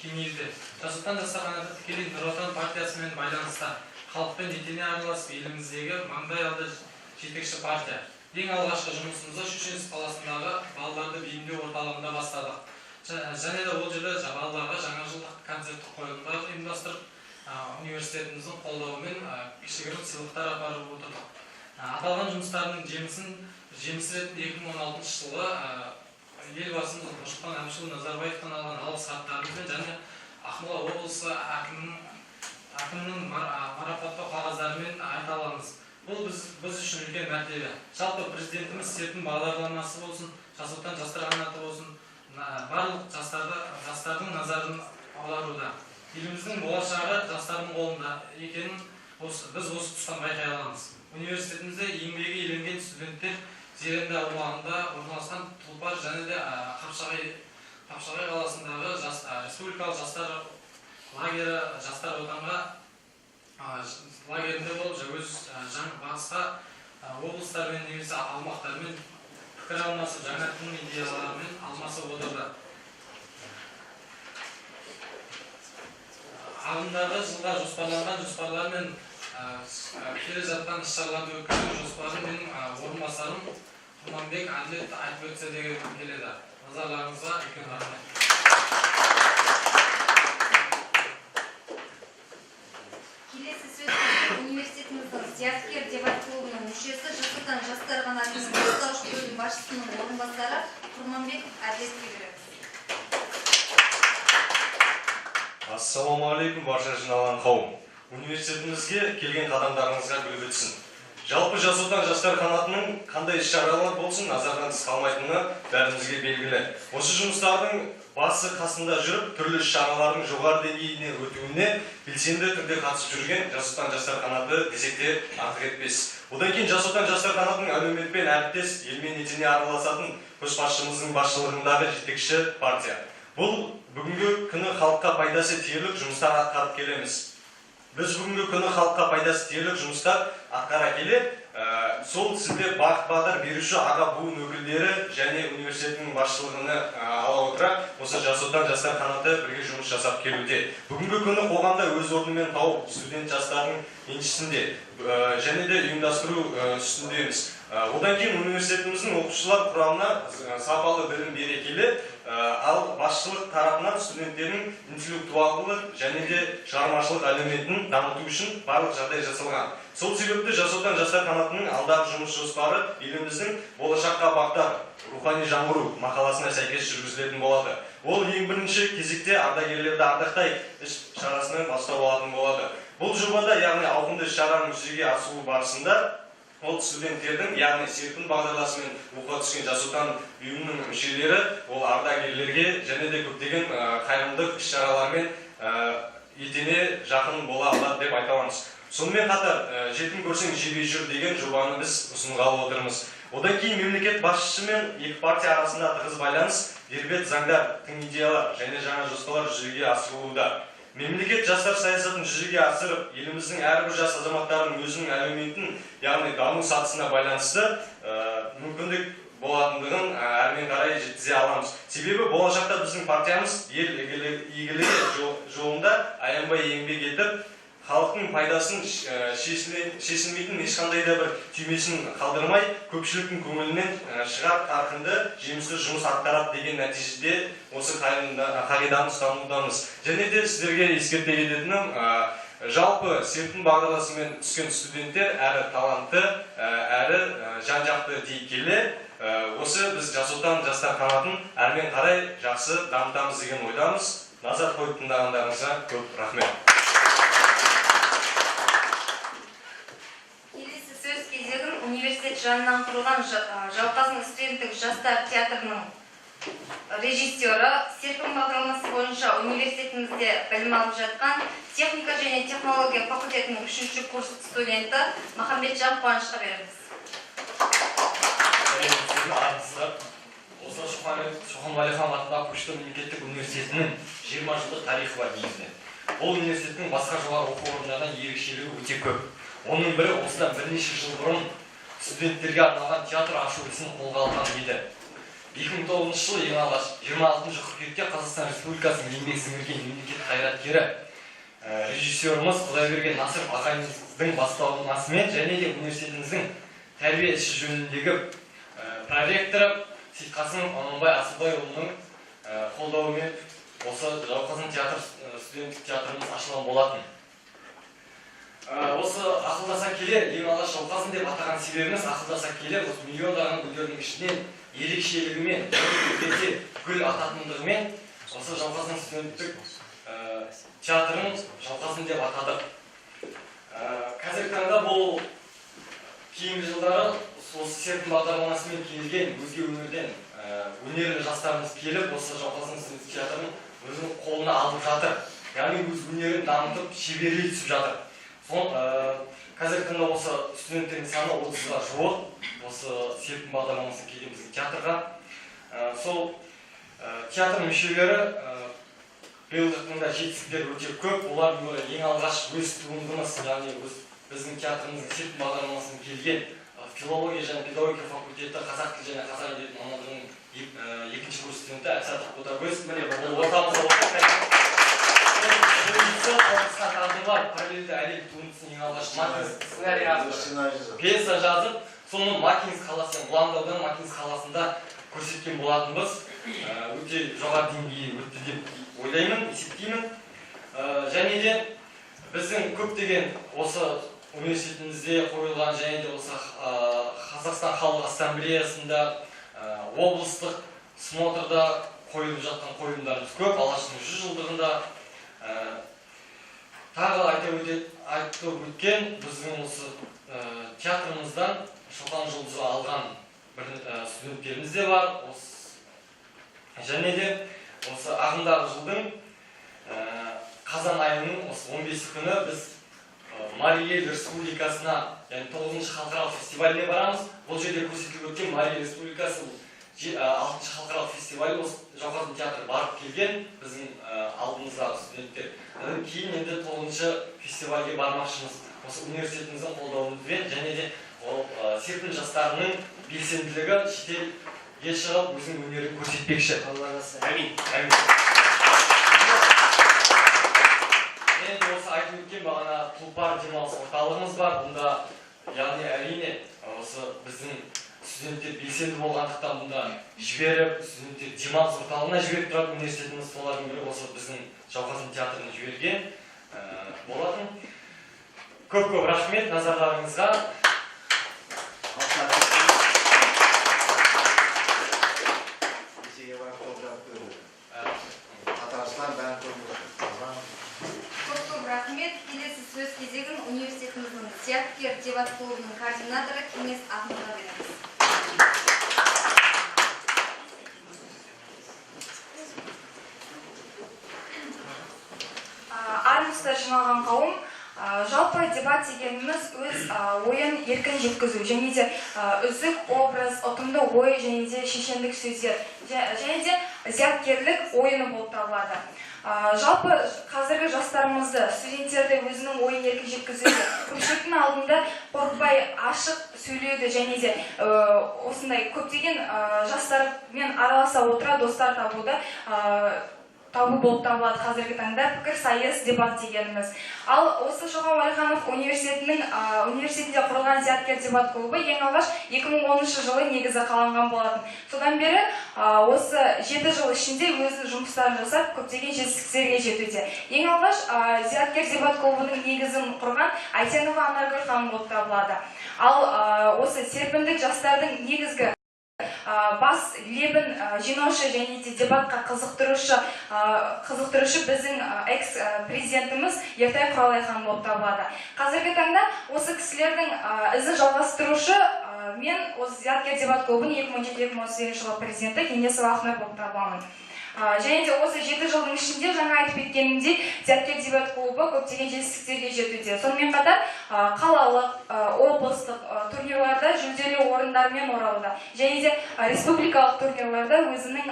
кеңейді. Жас Отан жастар қанаты тікелей Нұр Отан партиясымен байланыста халықпен етене араласып, еліміздегі маңдай алды жетекші партия. Ең алғашқы жұмысымызды Щучинск қаласындағы балаларды бейімдеу орталығында бастадық. Және де ол жерде балаларға жаңа жылдық концерттік қойылымдар ұйымдастырып, университетіміздің қолдауымен кішігірім сыйлықтар апарып отырдық. Аталған жұмыстардың жемісі ретінде 2016 жылы елбасымыз Нұрсұлтан Әбішұлы Назарбаевтан алған алғыс хаттарымызбен және Ақмола облысы әкімнің марапаттау қағаздарымен айта аламыз. Бұл біз үшін үлкен мәртебе. Жалпы президентіміз серпін бағдарламасы болсын, Жас Отан жастар қанаты болсын, барлық жастардың назарын аударуда. Еліміздің болашағы жастардың қолында екенін біз осы тұстан байқай аламыз. Университетімізде еңбегі еленген студенттер Зеренді аумағында орналасқан Тұлпар және де Қапшағай қаласындағы республикалық жастар лагері жастар отанға лагерінде болып өз басқа облыстармен немесе аумақтармен пікір алмасып, жаңа тың идеялармен алмасып отырды. Ағымдағы жылға жоспарланған жоспарлар мен келе жатқан іс-шараларды өткізу жоспарын менің орынбасарым Құрманбек Әділет айтып өтсе деген келеді. Назарларыңызға үлкен рахмет. Келесі сөз университетіміздің зияткер дебат клубының мүшесі Жас-Отан жастар қанатының бастауыш бөлім басшысының орынбасары Құрманбек Әділетке береміз. Ассалаумағалейкум, барша жиналған қауым. Университетімізге келген қадамдарыңызға гүл бітсін. Жалпы Жас-Отан жастар қанатының қандай іс-шаралар болсын, назардан тыс қалмайтыны бәрімізге белгілі. Осы жұмыстардың басы қасында жүріп, түрлі іс-шаралардың жоғары деңгейіне өтуіне белсенді түрде қатысып жүрген Жас-Отан жастар қанаты десек те артық етпес. Одан кейін Жас-Отан жастар қанатының әлеуметпен әріптес, елмен етене араласатын көшбасшымыздың басшылығындағы жетекші партия. Бұл бүгінгі күні халыққа пайдасы тиерлік жұмыстар атқарып келеміз. Біз бүгінгі күні халыққа пайдасы тиерлік жұмыстар атқара келе, сол сізде бағыт-бағдар беруші аға буын өкілдері және университеттің басшылығыны ала отыра, осы Жас-Отан жастар қанаты бірге жұмыс жасап келуде. Бүгінгі күні қоғамда өз орнымен тауып, студент жастардың еншісінде және де ұйымдастыру үстіндеміз. Одан кейін университетіміздің оқушылар құрамына сапалы білім бере келе, ал басшылық тарапынан студенттердің интеллектуалдық және де шығармашылық әлеуметін дамыту үшін барлық жағдай жасалған. Сол себепті Жас-Отан жастар қанатының алдағы жұмыс жоспары еліміздің болашаққа бағдар рухани жаңғыру мақаласына сәйкес жүргізілетін болады. Ол ең бірінші кезекте ардагерлерді ардақтай іс-шарасынан бастау алатын болады. Бұл жобада, яғни ауқымды іс-шараның жүзеге асуы барысында ол студенттердің, яғни серпін бағдарламасымен оқуға түскен Жас-Отан ұйымының мүшелері, ол ардагерлерге және де көптеген қайырымдылық іс-шаралармен етене жақын бола алады деп айта аламыз. Сонымен қатар, жетім көрсең жебей жүр деген жобаны біз ұсынғалы отырмыз. Одан кейін мемлекет басшысы мен екі партия арасында тығыз байланыс, дербет заңдар, тың идеялар және жаңа жоспарлар жүзеге асырылуда. Мемлекет жастар саясатын жүзеге асырып, еліміздің әрбір жас азаматтарының өзінің әлеуметін, яғни даму сатысына байланысты мүмкіндік болатындығын әрмен қарай жеткізе аламыз. Себебі болашақта біздің партиямыз ел игілігі жолында аянбай еңбек етіп, халықтың пайдасын шешілмейтін ешқандай да бір түймесін қалдырмай, көпшіліктің көңілінен шығар қарқынды жемісті жұмыс атқарады деген нәтижеде осы қағиданы ұстанудамыз. Және де сіздерге ескерте кететінім, жалпы серпін бағдарламасымен түскен студенттер әрі талантты, әрі жан-жақты дей келе, осы біз Жас-Отан жастар қанатын әрмен қарай жақсы дамытамыз деген ойдамыз. Назар қойып тыңдағандарыңызға көп рахмет. Университет жанынан құрылған Жауқазын студенттік жастар театрының режиссері, серпін бағдарламасы бойынша университетімізде білім алып жатқан техника және технология факультетінің 3-ші курс студенті Махамбетжан Қуанышқа береміз. Осы Шоқан Уәлихан атындағы Көкшетау мемлекеттік университетінің 20 жылдық тарихы бар негізінде. Ол университеттің басқа жоғары оқу орындарынан ерекшелігі өте көп. Оның бірі осыдан бірнеше жыл бұрын студенттерге арналған театр ашу ісін қолға алған еді. 2009 жылы ең алғаш 26 қыркүйекте Қазақстан Республикасының еңбек сіңірген мемлекет қайраткері режиссеріміз Құдайберген Насыров ағайымыздың бастамасымен және де университетіміздің тәрбие ісі жөніндегі проректоры Сейтқасым Аманбай Асылбайұлының қолдауымен осы Жауқазын студенттік театрымыз ашылған болатын. Осы ақылдаса келе, ең алғаш Жауқазын деп атаған себебіміз ақылдаса келе, осы миллиондаған гүлдердің ішінен ерекшелігімен, өте гүл ататындығымен, осы Жауқазын студенттік театрын Жауқазын деп атадық. Қазіргі таңда бұл кейінгі жылдары осы серпін бағдарламасымен келген өзге өңірден өнерлі жастарымыз келіп, осы Жауқазын студенттік театрын өзінің қолына алып жатыр. Яғни өз өнерін дамытып, шеберлей түсіп жатыр. қазіргі таңда осы студенттердің саны 30-ға жуық. Осы серпін бағдарламасына келген біздің театрға. Сол театр мүшелері биылғы таңда жетістіктері өте көп. Олар ең алғаш өз туындымыз, яғни біздің театрымыздың серпін бағдарламасына келген филология және педагогика факультеті қазақ тілі және қазақ әдебиеті мамандығының екінші курс студенті Әсатов Ботагөз. Міне бұл ортамызда отыр. Параллельді әлем туындысын ең алғаш пьеса жазып, соны Макинск қаласы, Уландаудан Макинск қаласында көрсеткен болатынбыз. Өте жоғары деңгейі өтті деп ойлаймын, есептеймін. Және де біздің көптеген осы университетімізде қойылған және де осы Қазақстан Халық Ассамблеясында облыстық смотрда қойылып жатқан қойылымдарымыз көп. Алаштың 100 жылдығында тағы айтып өткен біздің осы театрымыздан Шоқан жұлдызы алған бір студенттеріміз де бар. Және де осы ағымдағы жылдың қазан айының 15 күні біз Марий Эл Республикасына, яғни 9-шы халықаралық фестиваліне барамыз. Бұл жерде көрсетіліп өткен Марий Эл Республикасы 6-шы халықаралық фестиваль осы Жауқазын театры барып келген біздің алдымыздағы студенттер. Кейін енді 9-шы фестивальге бармақшымыз. Осы университетіміздің қолдауымен және де серпін жастарының белсенділігі шетелге шығып өзінің өнерін көрсетпекші. Әмин. Енді осы айтып өткен бағана тұлпар демалыс орталығымыз бар. Бұнда яғни әрине осы біздің студенттер белсенді болғандықтан бұнда жіберіп, студенттер демалыс орталығына жіберіп тұрады. Университетіміз солардың бірі осы біздің Жауқазын театрына жіберген болатын. Көп-көп рахмет назарларыңызға. Көп-көп рахмет. Келесі сөз кезегін университетіміздің зияткер дебат клубының координаторы Кеңес Ахметовқа береміз. Армысыздар жиналған қауым. Жалпы дебат дегеніміз өз ойын еркін жеткізу, және де үздік образ, ұтымды ой, және де шешендік сөздер, және де зияткерлік ойыны болып табылады. Жалпы қазіргі жастарымызды, студенттерді өзінің ойын еркін жеткізуде, көпшіліктің алдында қорықпай ашық сөйлеуді, және де осындай көптеген жастармен араласа отыра достар табу болып табылады қазіргі таңда пікір сайыс дебат дегеніміз. Ал осы Шоқан Уәлиханов университетінде құрылған зияткер дебат клубы ең алғаш 2010 жылы негізі қаланған болатын. Содан бері осы 7 жыл ішінде өз жұмыстарын жасап, көптеген жетістіктерге жетуде. Ең алғаш зияткер дебат клубының негізін құрған Айтенова Анаргүл ханым болып табылады. Ал осы серпіндік жастардың негізгі бас лебін жинаушы және де дебатқа қызықтырушы біздің экс-президентіміз Ертай Құралай ханым болып табылады. Қазіргі таңда осы кісілердің ізін жалғастырушы мен осы зияткер дебат клубының 2017-2018 жылы президенті Кеңесова Ахмет болып табыламын. Және де осы 7 жылдың ішінде жаңа айтып кеткенімдей зияткер дебат клубы көптеген жетістіктерге жетуде. Сонымен қатар қалалық, облыстық турнирларда жүлделі орындармен оралуда. Және де республикалық турнирларда өзінің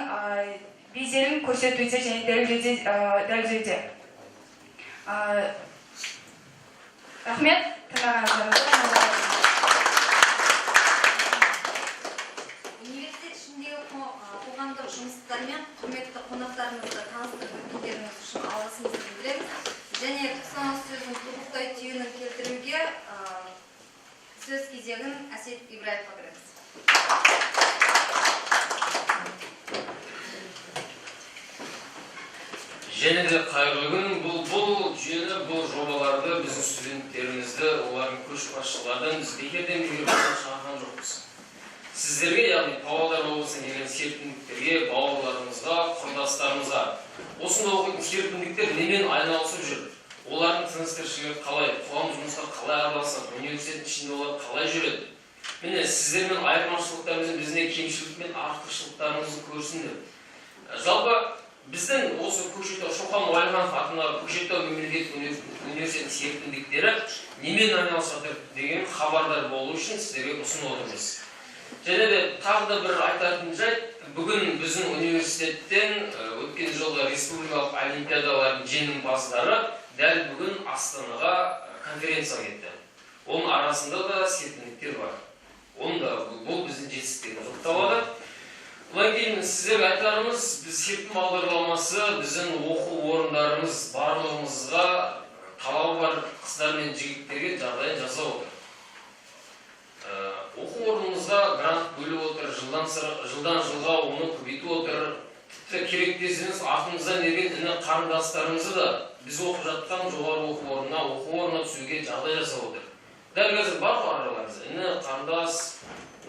беделін көрсетуде және дәлелдеуде. Рахмет, тыңдағаныңызға. Қоғамдық жұмыстармен құрметті қонақтарымызды таныстырып өткендеріңіз үшін алғысымызды білдіреміз. Және 90 сөздің тобықтай түйінін келтіруге сөз кезегін Әсет Ибраевқа береміз. Және де қайырлы күн. Бұл жүйені, бұл жобаларды біздің студенттерімізді, олардың көшбасшылардан біз бекерден шақырған жоқпыз. Сіздерге, яғни Павлодар облысынан келген серпіндіктерге, бауырларымызға, құрдастарымызға осында оқитын серпіндіктер немен айналысып жүр? Олардың тыныс-тіршілігі қалай, қоғам жұмыстары қалай араласады, университеттің ішінде олар қалай жүреді? Міне, сіздермен айырмашылықтарымызды, біздің кемшілік пен артықшылықтарымызды көрсіндер. Жалпы біздің осы Көкшетау Шоқан Уәлиханов атындағы Көкшетау мемлекеттік университетінің серпіндіктері немен айналысып жатыр деген хабардар болу үшін сіздерге ұсынып отырмыз. Және де тағы да бір айтатын жайт, бүгін біздің университеттен өткен жылғы республикалық олимпиадалардың жеңімпаздары дәл бүгін Астанаға конференция кетті. Оның арасында да серпіндіктер бар. Бұл біздің жетістіктеріміз табылады. Бұдан кейін сіздерге айтарымыз, біз серпін бағдарламасы біздің оқу орындарымыз барлығымызға талабы бар қыздар мен жігіттерге жағдайын жасап отыр. Оқу орнымызға грант бөліп отыр, жылдан жылға оны көбейтіп отыр. Тіпті керек десеңіз, артымыздан ерген іні қарындастарымызды да біз оқып жатқан жоғары оқу орнына түсуге жағдай жасап отыр. Дәл қазір бар ғой араларыңызда, іні қарындас,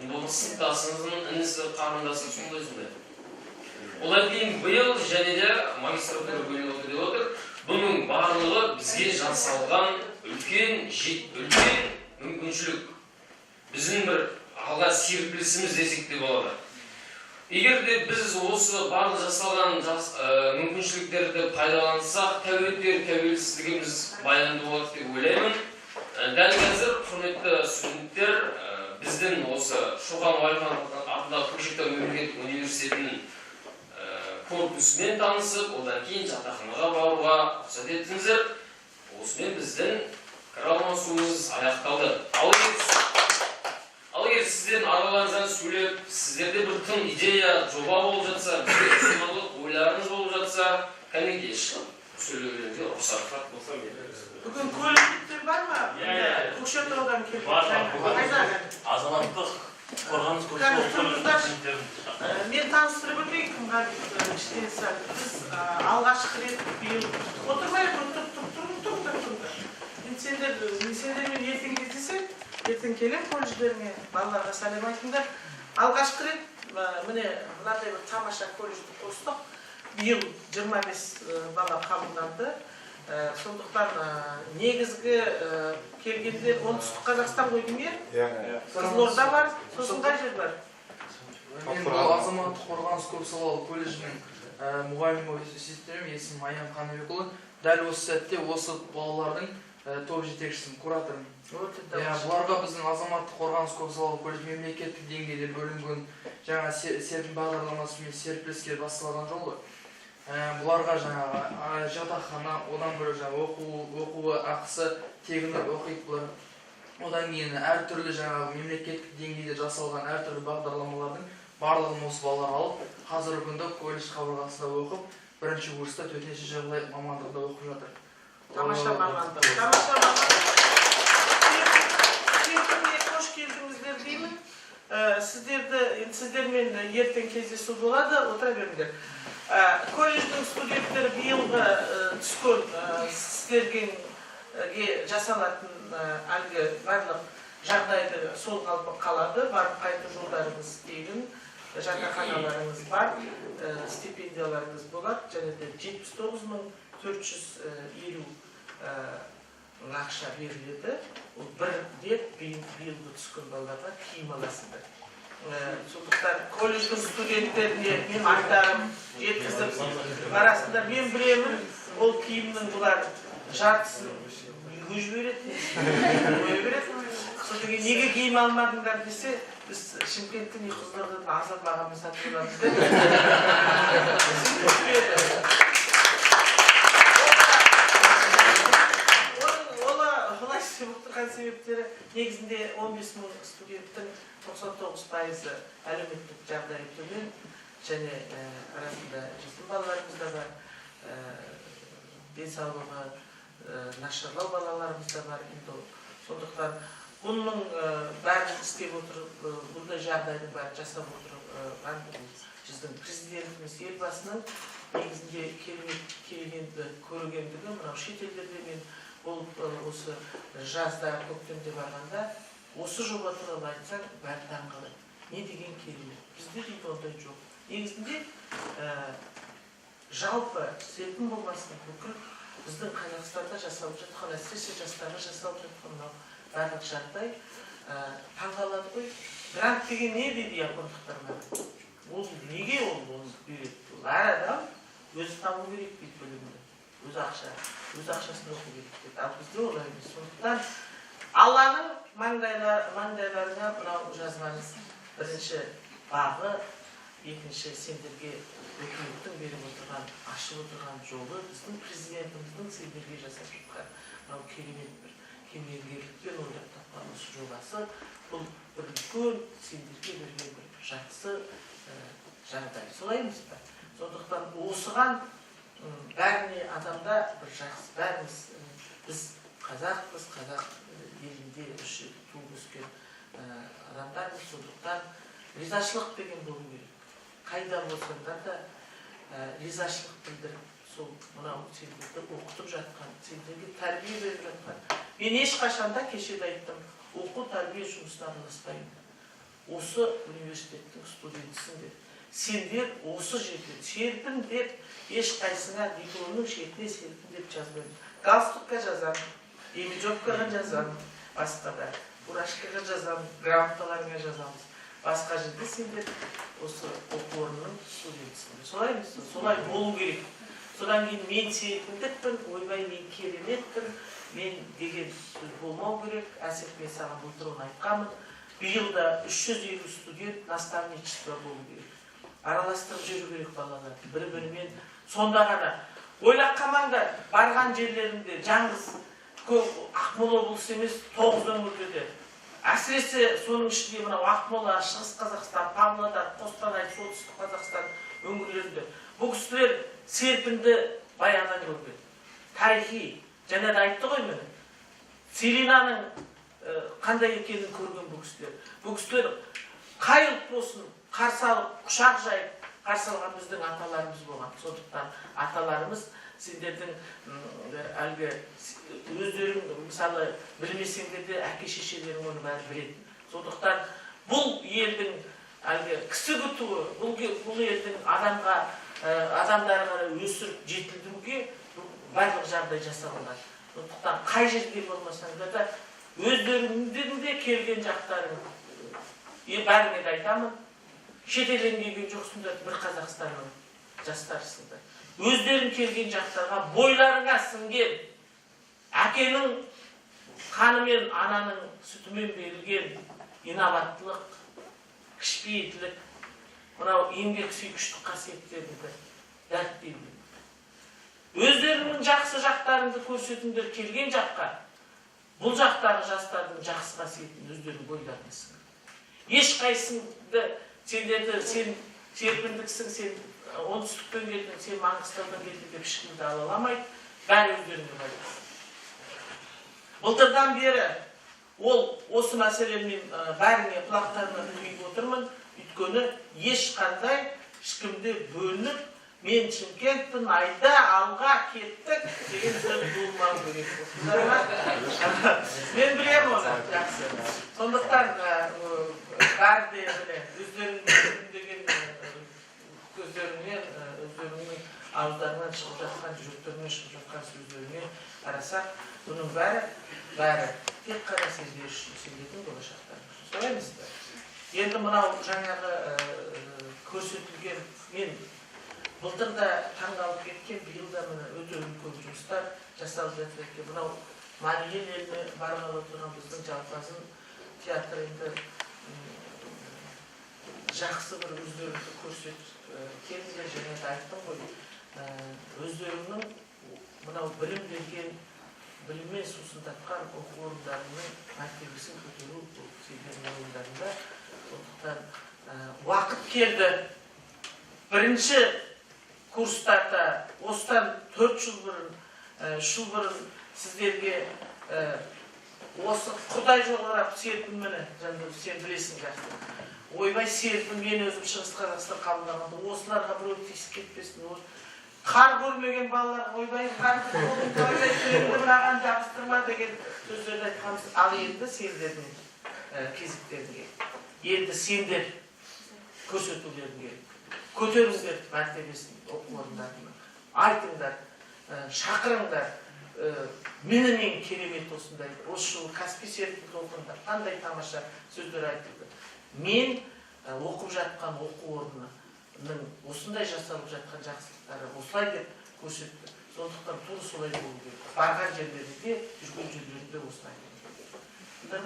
сыныптасыңыздың інісі, қарындасы сондай. Одан кейін биыл және де магистратура бөліп отыр деп отыр. Бұның барлығы бізге жасалған үлкен мүмкіншілік. Біздің бір алға серпілісіміз десек те болады. Егер де біз осы барлық жасалған мүмкіншіліктерді пайдалансақ, тәуелсіздігіміз баянды болады деп ойлаймын. Дәл қазір, құрметті студенттер, біздің осы Шоқан Уәлиханов атындағы Көкшетау мемлекеттік университетінің корпусымен танысып, одан кейін жатақханаға баруға рұқсат еттіңіздер. Осымен біздің пікір алмасуымыз аяқталды. Ал егер сіздердің араларыңыздан сөйлеп, сіздерде бір тың идея, жоба болып жатса, бізге ұсынарлық ойларыңыз болып жатса, кәнекей шығып сөйлеуге рұқсат болса беріңіз. Бүгін көліктер бар ма? Көкшетаудан келген. Азаматтық қорғаныс көкшетау. Мен таныстырып өтейін, кімға іштенсі. Біз алғашқы рет биыл отырмай тұрыңдар. Сендермен ертең кездесек, ертең келем колледждеріне, балаларға сәлем айтыңдар. Алғашқы рет міне мынандай бір тамаша колледжді қостық. Биыл 25 бала қабылданды. Сондықтан негізгі келгендер оңтүстік Қазақстан ғой деймін, Қызылорда бар, сосын қай жер бар? Мен бұл азаматтық қорғаныс көпсалалы колледжінің мұғалімі болып есептеймін, есімім Аян Қаныбекұлы. Дәл осы сәтте осы балалардың топ жетекшісінің кураторын. Бұларға біздің азаматтық қорғаныс көпсалалы колледж мемлекеттік деңгейде бөлінген жаңа серпін бағдарламасымен серпіліске басталған жолы. Бұларға жаңағы жатақхана, одан бөлек оқуы ақысы тегін оқиды бұлар. Одан кейін әртүрлі жаңағы мемлекеттік деңгейде жасалған әртүрлі бағдарламалардың барлығын осы балалар алып, қазіргі күнде колледж қабырғасында оқып, бірінші курста төтенше жағдай мамандығында оқып жатыр. Тамаша мамандық. Тамаша мамандық. Серпінге қош келдіңіздер деймін. Сіздермен ертең кездесу болады, отыра беріңдер. Колледждің студенттері биылғы түскен сіздерге жасалатын әлгі барлық жағдайды сол қалпы қалады. Барып қайту жолдарыңыз тегін, жатақханаларыңыз бар, стипендияларыңыз болады. Және де 79.450 ақша беріледі. Ол бір рет биылғы түскен балаларға киім аласыңдар. Сондықтан колледждің студенттеріне мен айтарым жеткізіп арасында мен білемін, ол киімнің бұлар жартысын үйге жібереді, қоя береді. Содан кейін неге киім алмадыңдар десе, біз Шымкенттің ұйқыздардан азат бағамен сатып аламыз деп. Олай істеп отырған себептері негізінде 15.000 студенттің 99% әлеуметтік жағдайы төмен, және арасында жетім балаларымыз да бар, денсаулығы нашарлау балаларымыз да бар. Сондықтан бұның бәрін істеп отырып, бұндай жағдайдың бәрін жасап отырып, біздің президентіміз елбасының негізінде келгенді көргендігі, мынау шетелдерде мен осы жазда, көктемде барғанда осы жоба туралы айтсақ, бәрі таңғалады. Не деген керемет? Бізде дейді ондай жоқ. Негізінде жалпы серпін болмасын бүкіл біздің Қазақстанда жасалып жатқан, әсіресе жастарға жасалып жатқан барлық жағдай таңғалады ғой. Грант деген не дейді япондықтар маған? Ол неге ол береді? Әр адам өзі табу керек дейді бөлімді. Өз ақшасына оқу керек дейді. Ал бізде олай емес. Сондықтан Алланың маңдайларына мынау жазғаныңыз бірінші бағы, екінші сендерге үкіметтің беріп отырған, ашып отырған жолы біздің президентіміздің сендерге жасап жатқан мынау керемет бір кемеңгерлікпен ойлап тапқан осы жобасы. Бұл бір үлкен сендерге берген бір жақсы жағдай. Солай емес пе? Сондықтан осыған бәріне адамда бір жақсы, бәріміз біз қазақпыз, қазақ елінде туып өскен адамдармыз. Сондықтан ризашылық деген болу керек. Қайда болсаңдар да ризашылық білдіріп, сол мынау сендерді оқытып жатқан, сендерге тәрбие беріп жатқан. Мен ешқашанда кешеде айттым, оқу тәрбие жұмысына араласпаймын. Осы университеттің студентісің деп. Сендер осы жерде серпін деп, ешқайсыңа дипломның шетіне серпін деп жазбаймын. Галстукқа жазамын, имиджовкаға жазамын, басқа да, фуражкаға жазамын, грамоталарыңа жазамыз. Басқа жерде сендер осы оқу орнының студентісің. Солай емес, солай болу керек. Содан кейін мен серпіндікпін, ойбай мен кереметпін, мен деген сөз болмау керек. Әсет, мен саған былтырын айтқанмын. Биылда 350 студент наставничество болу керек. Араластырып жүру керек балалар. Бір-бірімен сонда ғана. Ойлап қалмаңдар, барған жерлерінде жаңғыз Ақмола облысы емес, 9 өңірде де. Әсіресе соның ішінде мынау Ақмола, Шығыс Қазақстан, Павлодар, Қостанай, Солтүстік Қазақстан өңірлерінде. Бұл кісілер серпінді баяғыдан көрген. Тарихи, және де айтты ғой мені. Целинаның қандай екенін көрген бұл кісілер. Бұл кісілер қай ұлт болсын қарсы алып, құшақ жайып қарсы алған біздің аталарымыз болған. Сондықтан аталарымыз сендердің әлгі өздерің мысалы білмесеңдер де әке-шешелерің оны бәрі біледі. Сондықтан бұл елдің әлгі кісі күтуі, бұл елдің адамдарға өсіріп жетілдіруге барлық жағдай жасалынған. Сондықтан қай жерде болмасаңдар да өздеріңдің де келген жақтарың бәріне де айтамын. Шетелден келген жоқсыңдар, бір Қазақстанның жастарысыңдар. Өздерің келген жақтарға бойларыңа сіңген, әкенің қанымен, ананың сүтімен берілген инабаттылық, кішіпейілділік, мынау еңбек сүйгіштік қасиеттеріңді дәріптеймін. Өздеріңнің жақсы жақтарыңды көрсетіңдер келген жаққа, бұл жақтағы жастардың жақсы қасиетін өздерің бойларыңа сіңген. Ешқайсыңды сендерді, сен серпіндіксің, сен оңтүстіктен келдің, сен Маңғыстаудан келдің деп ешкімді ала аламайды, бәрі өздеріңе байланысты. Былтырдан бері осы мәселемен бәріне құлақтарына құйып отырмын, өйткені ешқандай ешкімде бөлініп, мен Шымкентпін, айда алға кеттік деген сөз болмау керек. Мен білемін оны жақсы. Сондықтан бәрі де өздерінің көздерінен, өздерінің ауыздарынан шығып жатқан, жүректерінен шығып жатқан сөздерінен қарасақ, бұның бәрі тек қана сендер үшін, сендердің болашақтарың үшін. Солай емес пе? Енді мынау жаңағы көрсетілген, мен былтыр да таңғалып кеткен, биыл да өте үлкен жұмыстар жасалып жатыр екен. Мынау Мариел еліне барғалы отырған біздің Жалпазын театр енді жақсы бір өздеріңді көрсетіп келдіңдер, және де айттым ғой, өздеріңнің мынау білім берген, біліммен сусындатқан оқу орындарының мәртебесін көтеру сендердің ойындарында. Сондықтан уақыт келді. Бірінші курстарда осыдан 4 жыл бұрын, 3 жыл бұрын сіздерге осы Құдай жоғарып серпін мені, сен білесің жақсы. Ойбай серпін, мен өзім Шығыс Қазақстан қабылдағанда, осыларға біреу тиісіп кетпесін. Қар көрмеген балаларға, ойбай қарды болдың, ойбай сөйлемді маған жабыстырма деген сөздерді айтқанымыз. Ал енді сендердің кезіктеріңге, енді сендер көрсетулеріңге, көтеріңдер мәртебесін оқу орындарына, айтыңдар, шақырыңдар, менімен керемет осындай, осы жылы Каспий серпінді оқыңдар, қандай тамаша сөздер айтылды. Мен оқып жатқан оқу орны осындай жасалып жатқан жақсылықтары осылай деп көрсетті. Сондықтан тура солай болу керек. Барған жерлерінде, жүрген жерлерінде осылай.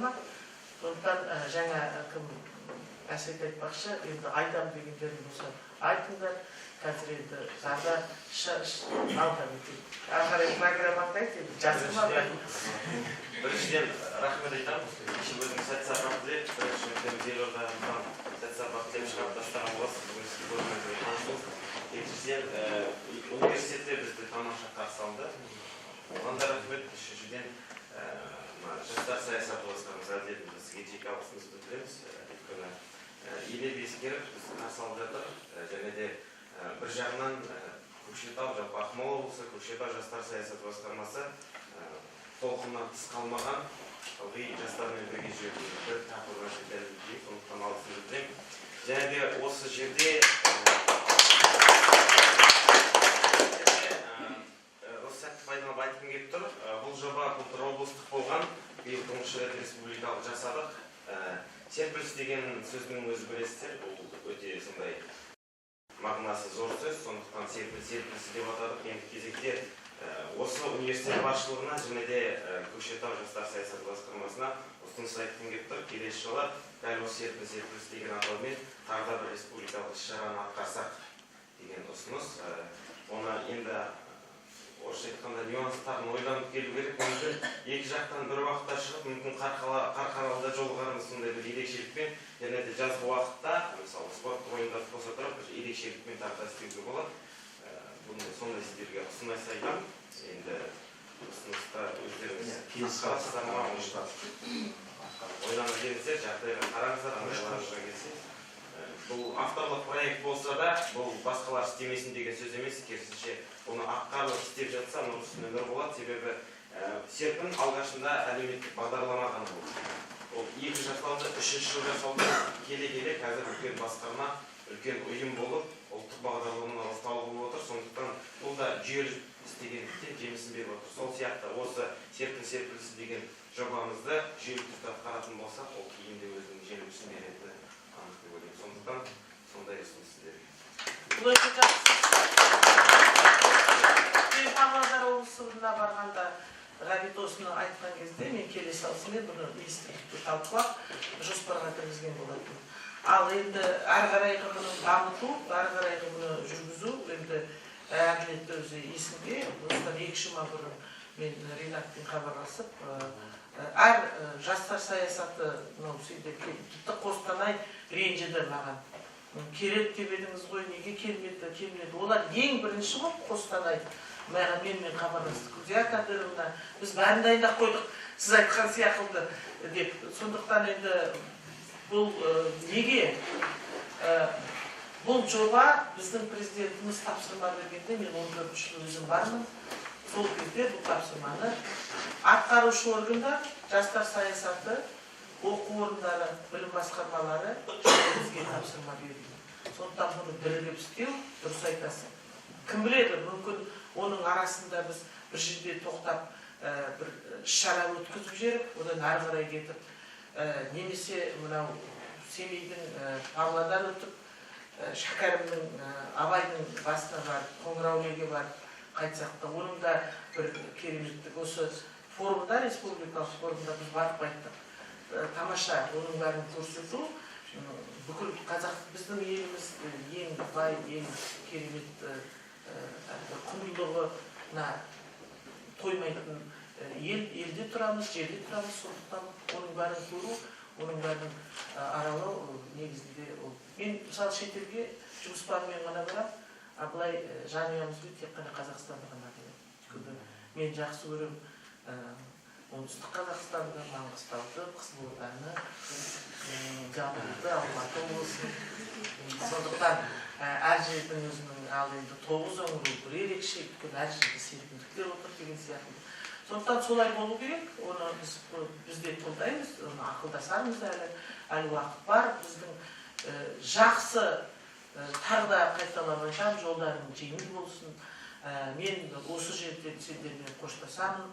Ма? Сондықтан жаңа кім әсет айтпақшы, енді айтам дегендерін болса айтыңдар. Қазір енді заңда алға кетейік. Ағарай программаңды айт, енді жазылма. Біріншіден рахмет айтамын. Кеше өзім сәт сапарды, біріншіден елордадан сәт сапарды шығарып тастаған боласыз. Бүгін сіз көрмеңізге танысыңыз. Екіншіден университетте бізді тамаша қарсы алды. Оған да рахмет. Үшіншіден жастар саясаты басқармасы әділетін сізге жеке алғысымызды білдіреміз. Өйткені елеп ескеріп біз қарсы алып жатыр. Және де бір жағынан Көкшетау, жалпы Ақмола облысы, Көкшетау жастар саясаты басқармасы толқыннан тыс қалмаған ылғи жастармен бірге жүретін бір тақырыбын дәлелдейді. Сондықтан алғысымды білдіремін. Және де осы жерде осы сәтті пайдаланып айтқым келіп тұр. Бұл жоба былтыр облыстық болған, биыл тұңғыш рет республикалық жасадық. Серпіліс деген сөздің өзі білесіздер, бұл өте сондай мағынасы зор сөз, сондықтан серпілісі деп атадық. Енді кезекте осы университет басшылығына және де Көкшетау жастар саясаты басқармасына ұсыныс айтқым келіп тұр. Келесі жылы дәл осы серпіліс деген атаумен тағы да бір республикалық іс-шараны атқарсақ деген ұсыныс. Оны енді орысша айтқанда нюанстарын ойланып келу керек. Мүмкін екі жақтан бір уақытта шығып, мүмкін Қарқаралыда жолығарымыз сондай бір ерекшелікпен, және де жазғы уақытта, мысалы спорттық ойындарды қоса тұрып, ерекшелікпен тағы да істеуге болады. Бұны сондай сіздерге ұсыныс айтамын. Енді ұсынысқа өздеріңіз қарастырсыздар ма, ойланып келіңіздер, жағдайға қараңыздар, ыңғайларыңызға келсе. Бұл авторлық проект болса да, бұл басқалар істемесін деген сөз емес, керісінше оны атқарылып істеп жатса, оның үстіне нұр болады. Себебі серпін алғашында әлеуметтік бағдарлама ғана болды. Ол 2 жасалды, 3-ші жыл жасалды, келе-келе қазір үлкен басқарма, үлкен ұйым болып, ұлттық бағдарламаны астауы болып отыр. Сондықтан бұл да жүйелі істегендіктен жемісін беріп отыр. Сол сияқты осы серпілісі деген жобамызды жүйелі түрде атқаратын болсақ, ол кейін де өзінің жемісін беретіні анық деп ойлаймын. Сондықтан сондай ұсыныс сіздерге. Бұл өте жақсы. Мен Павлодар облысына барғанда Ғабит осыны айтқан кезде мен келе салысымен бұны естіп талқылап жоспарға кіргізген болатын. Ал енді әрі қарайғы бұны дамыту, әрі қарайғы бұны жүргізу, енді әділетті өзі есімге, осыдан 2 жұма бұрын мен Ринатпен хабарласып, әр жастар саясаты тіпті Қостанай ренжіді маған. Керек деп едіңіз ғой, неге келмеді. Олар ең бірінші болып Қостанай менімен хабарластық. Күлзия Қадыровна, біз бәрін дайындап қойдық, сіз айтқан сияқты деп. Сондықтан енді бұл неге? Бұл жоба біздің президентіміз тапсырма бергенде, мен 14 жыл өзім бармын. Сол кезде бұл тапсырманы атқарушы органдар, жастар саясаты, оқу орындары, білім басқармалары бізге тапсырма берді. Сондықтан бұны бірігіп істеу дұрыс айтасың. Кім біледі, мүмкін оның арасында біз бір жерде тоқтап бір шара өткізіп жеріп, одан әрі қарай кетіп, немесе мынау Семейдің Павлодар өтіп, Шәкәрімнің Абайдың басына барып, Қоңыраулеге барып қайтсақ та, оның да бір кереметтік осы форумда, республикалық форумда біз барып қайттық. Тамаша, оның бәрін көрсету, бүкіл қазақ, біздің еліміз ең бай, ең керемет құндылығына тоймайтын елде тұрамыз, жерде тұрамыз, сондықтан оның бәрін көру, оның бәрін аралау негізінде ол. Мен мысалы шетелге жұмыспармен ғана барам, былай жанұямызбен тек қана Қазақстанды ғана келеді. Мен жақсы көрем оңтүстік Қазақстанды, Маңғыстауды, Қызылорданы, Жамбылды, Алматы облысын. Сондықтан әр жердің өзінің ал енді 9 өңірі бір ерекше, өйткені әр жерде серпіндіктер отыр деген сияқты. Сондықтан солай болу керек, оны біз де қолдаймыз, оны ақылдасармыз әлі уақыт бар. Біздің жақсы тағы да қайталап айтамын, жолдарың жеңіл болсын. Мен осы жерден сендермен қоштасамын.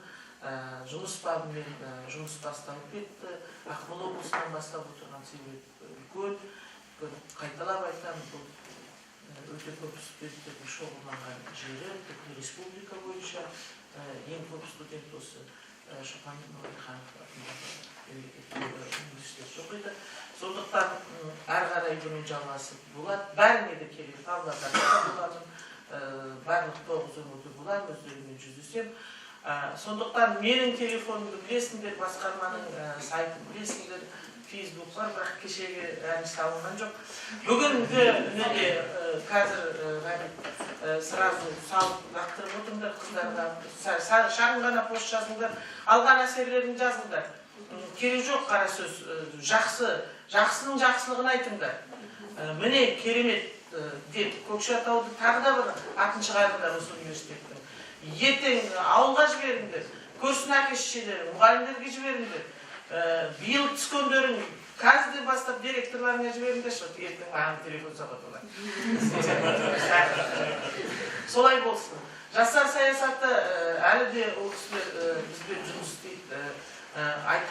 Жұмыс бабымен жұмыс басталып кетті. Ақмола облысынан бастап отырған себеп үлкен. Қайталап айтамын, бұл өте көп студенттердің шоғырланған жері, бүкіл республика бойынша ең көп студент осы Шоқан Уәлиханов атындағы университет оқиды. Сондықтан әрі қарай бұның жалғасы болады. Бәріне де керек, Павлодарда боламын, барлық 9 өңірде боламын, өздерімен жүздесем. Сондықтан менің телефонымды білесіңдер, басқарманың сайтын білесіңдер, Facebook бар, бірақ кешегі әлі салынған жоқ. Бүгін де қазір сразу салып лақтырып отырыңдар қыздарға, шағын ғана пост жазыңдар, алған әсерлерін жазыңдар. Керек жоқ қара сөз, жақсының жақсылығын айтыңдар. Міне керемет деп Көкшетауды тағы да бір атын шығарыңдар осы университеттің. Ертең ауылға жіберіңдер, көрсін әке-шешелері, мұғалімдерге жіберіңдер. Биыл түскендерін қазірден бастап директорларына жіберіңдерші, ертең маған телефон соғады олар. Солай болсын. Жастар саясаты әлі де ол кісілер бізбен жұмыс істейді.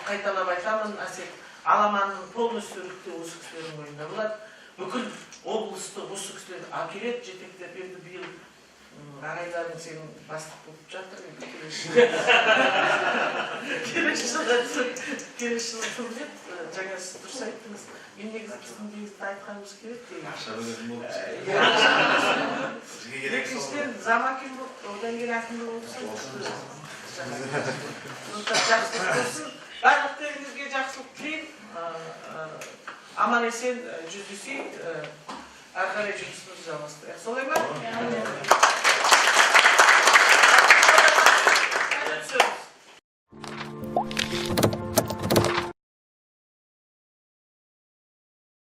Қайталап айтамын, Әсет, аламанның полностью рүкте осы кісілердің мойнында болады. Бүкіл облысты осы кісілер әкелет жетектеп, енді биыл ағайларың сенің бастық болып жатыр. Келесі жылы тұрмет, жаңа сіз дұрыс айттыңыз. Мен негізі біздің негізді айтқанымыз керек дейді. Ақша бөлетін болып екіншіден замакин болып, одан кейін әкім болып жақсылық болсын. Барлықтарыңызге жақсылық тілеймін. Аман есен жүздесейік. Әрі қарай жұмысымызды жалғастырайық. Солай ма?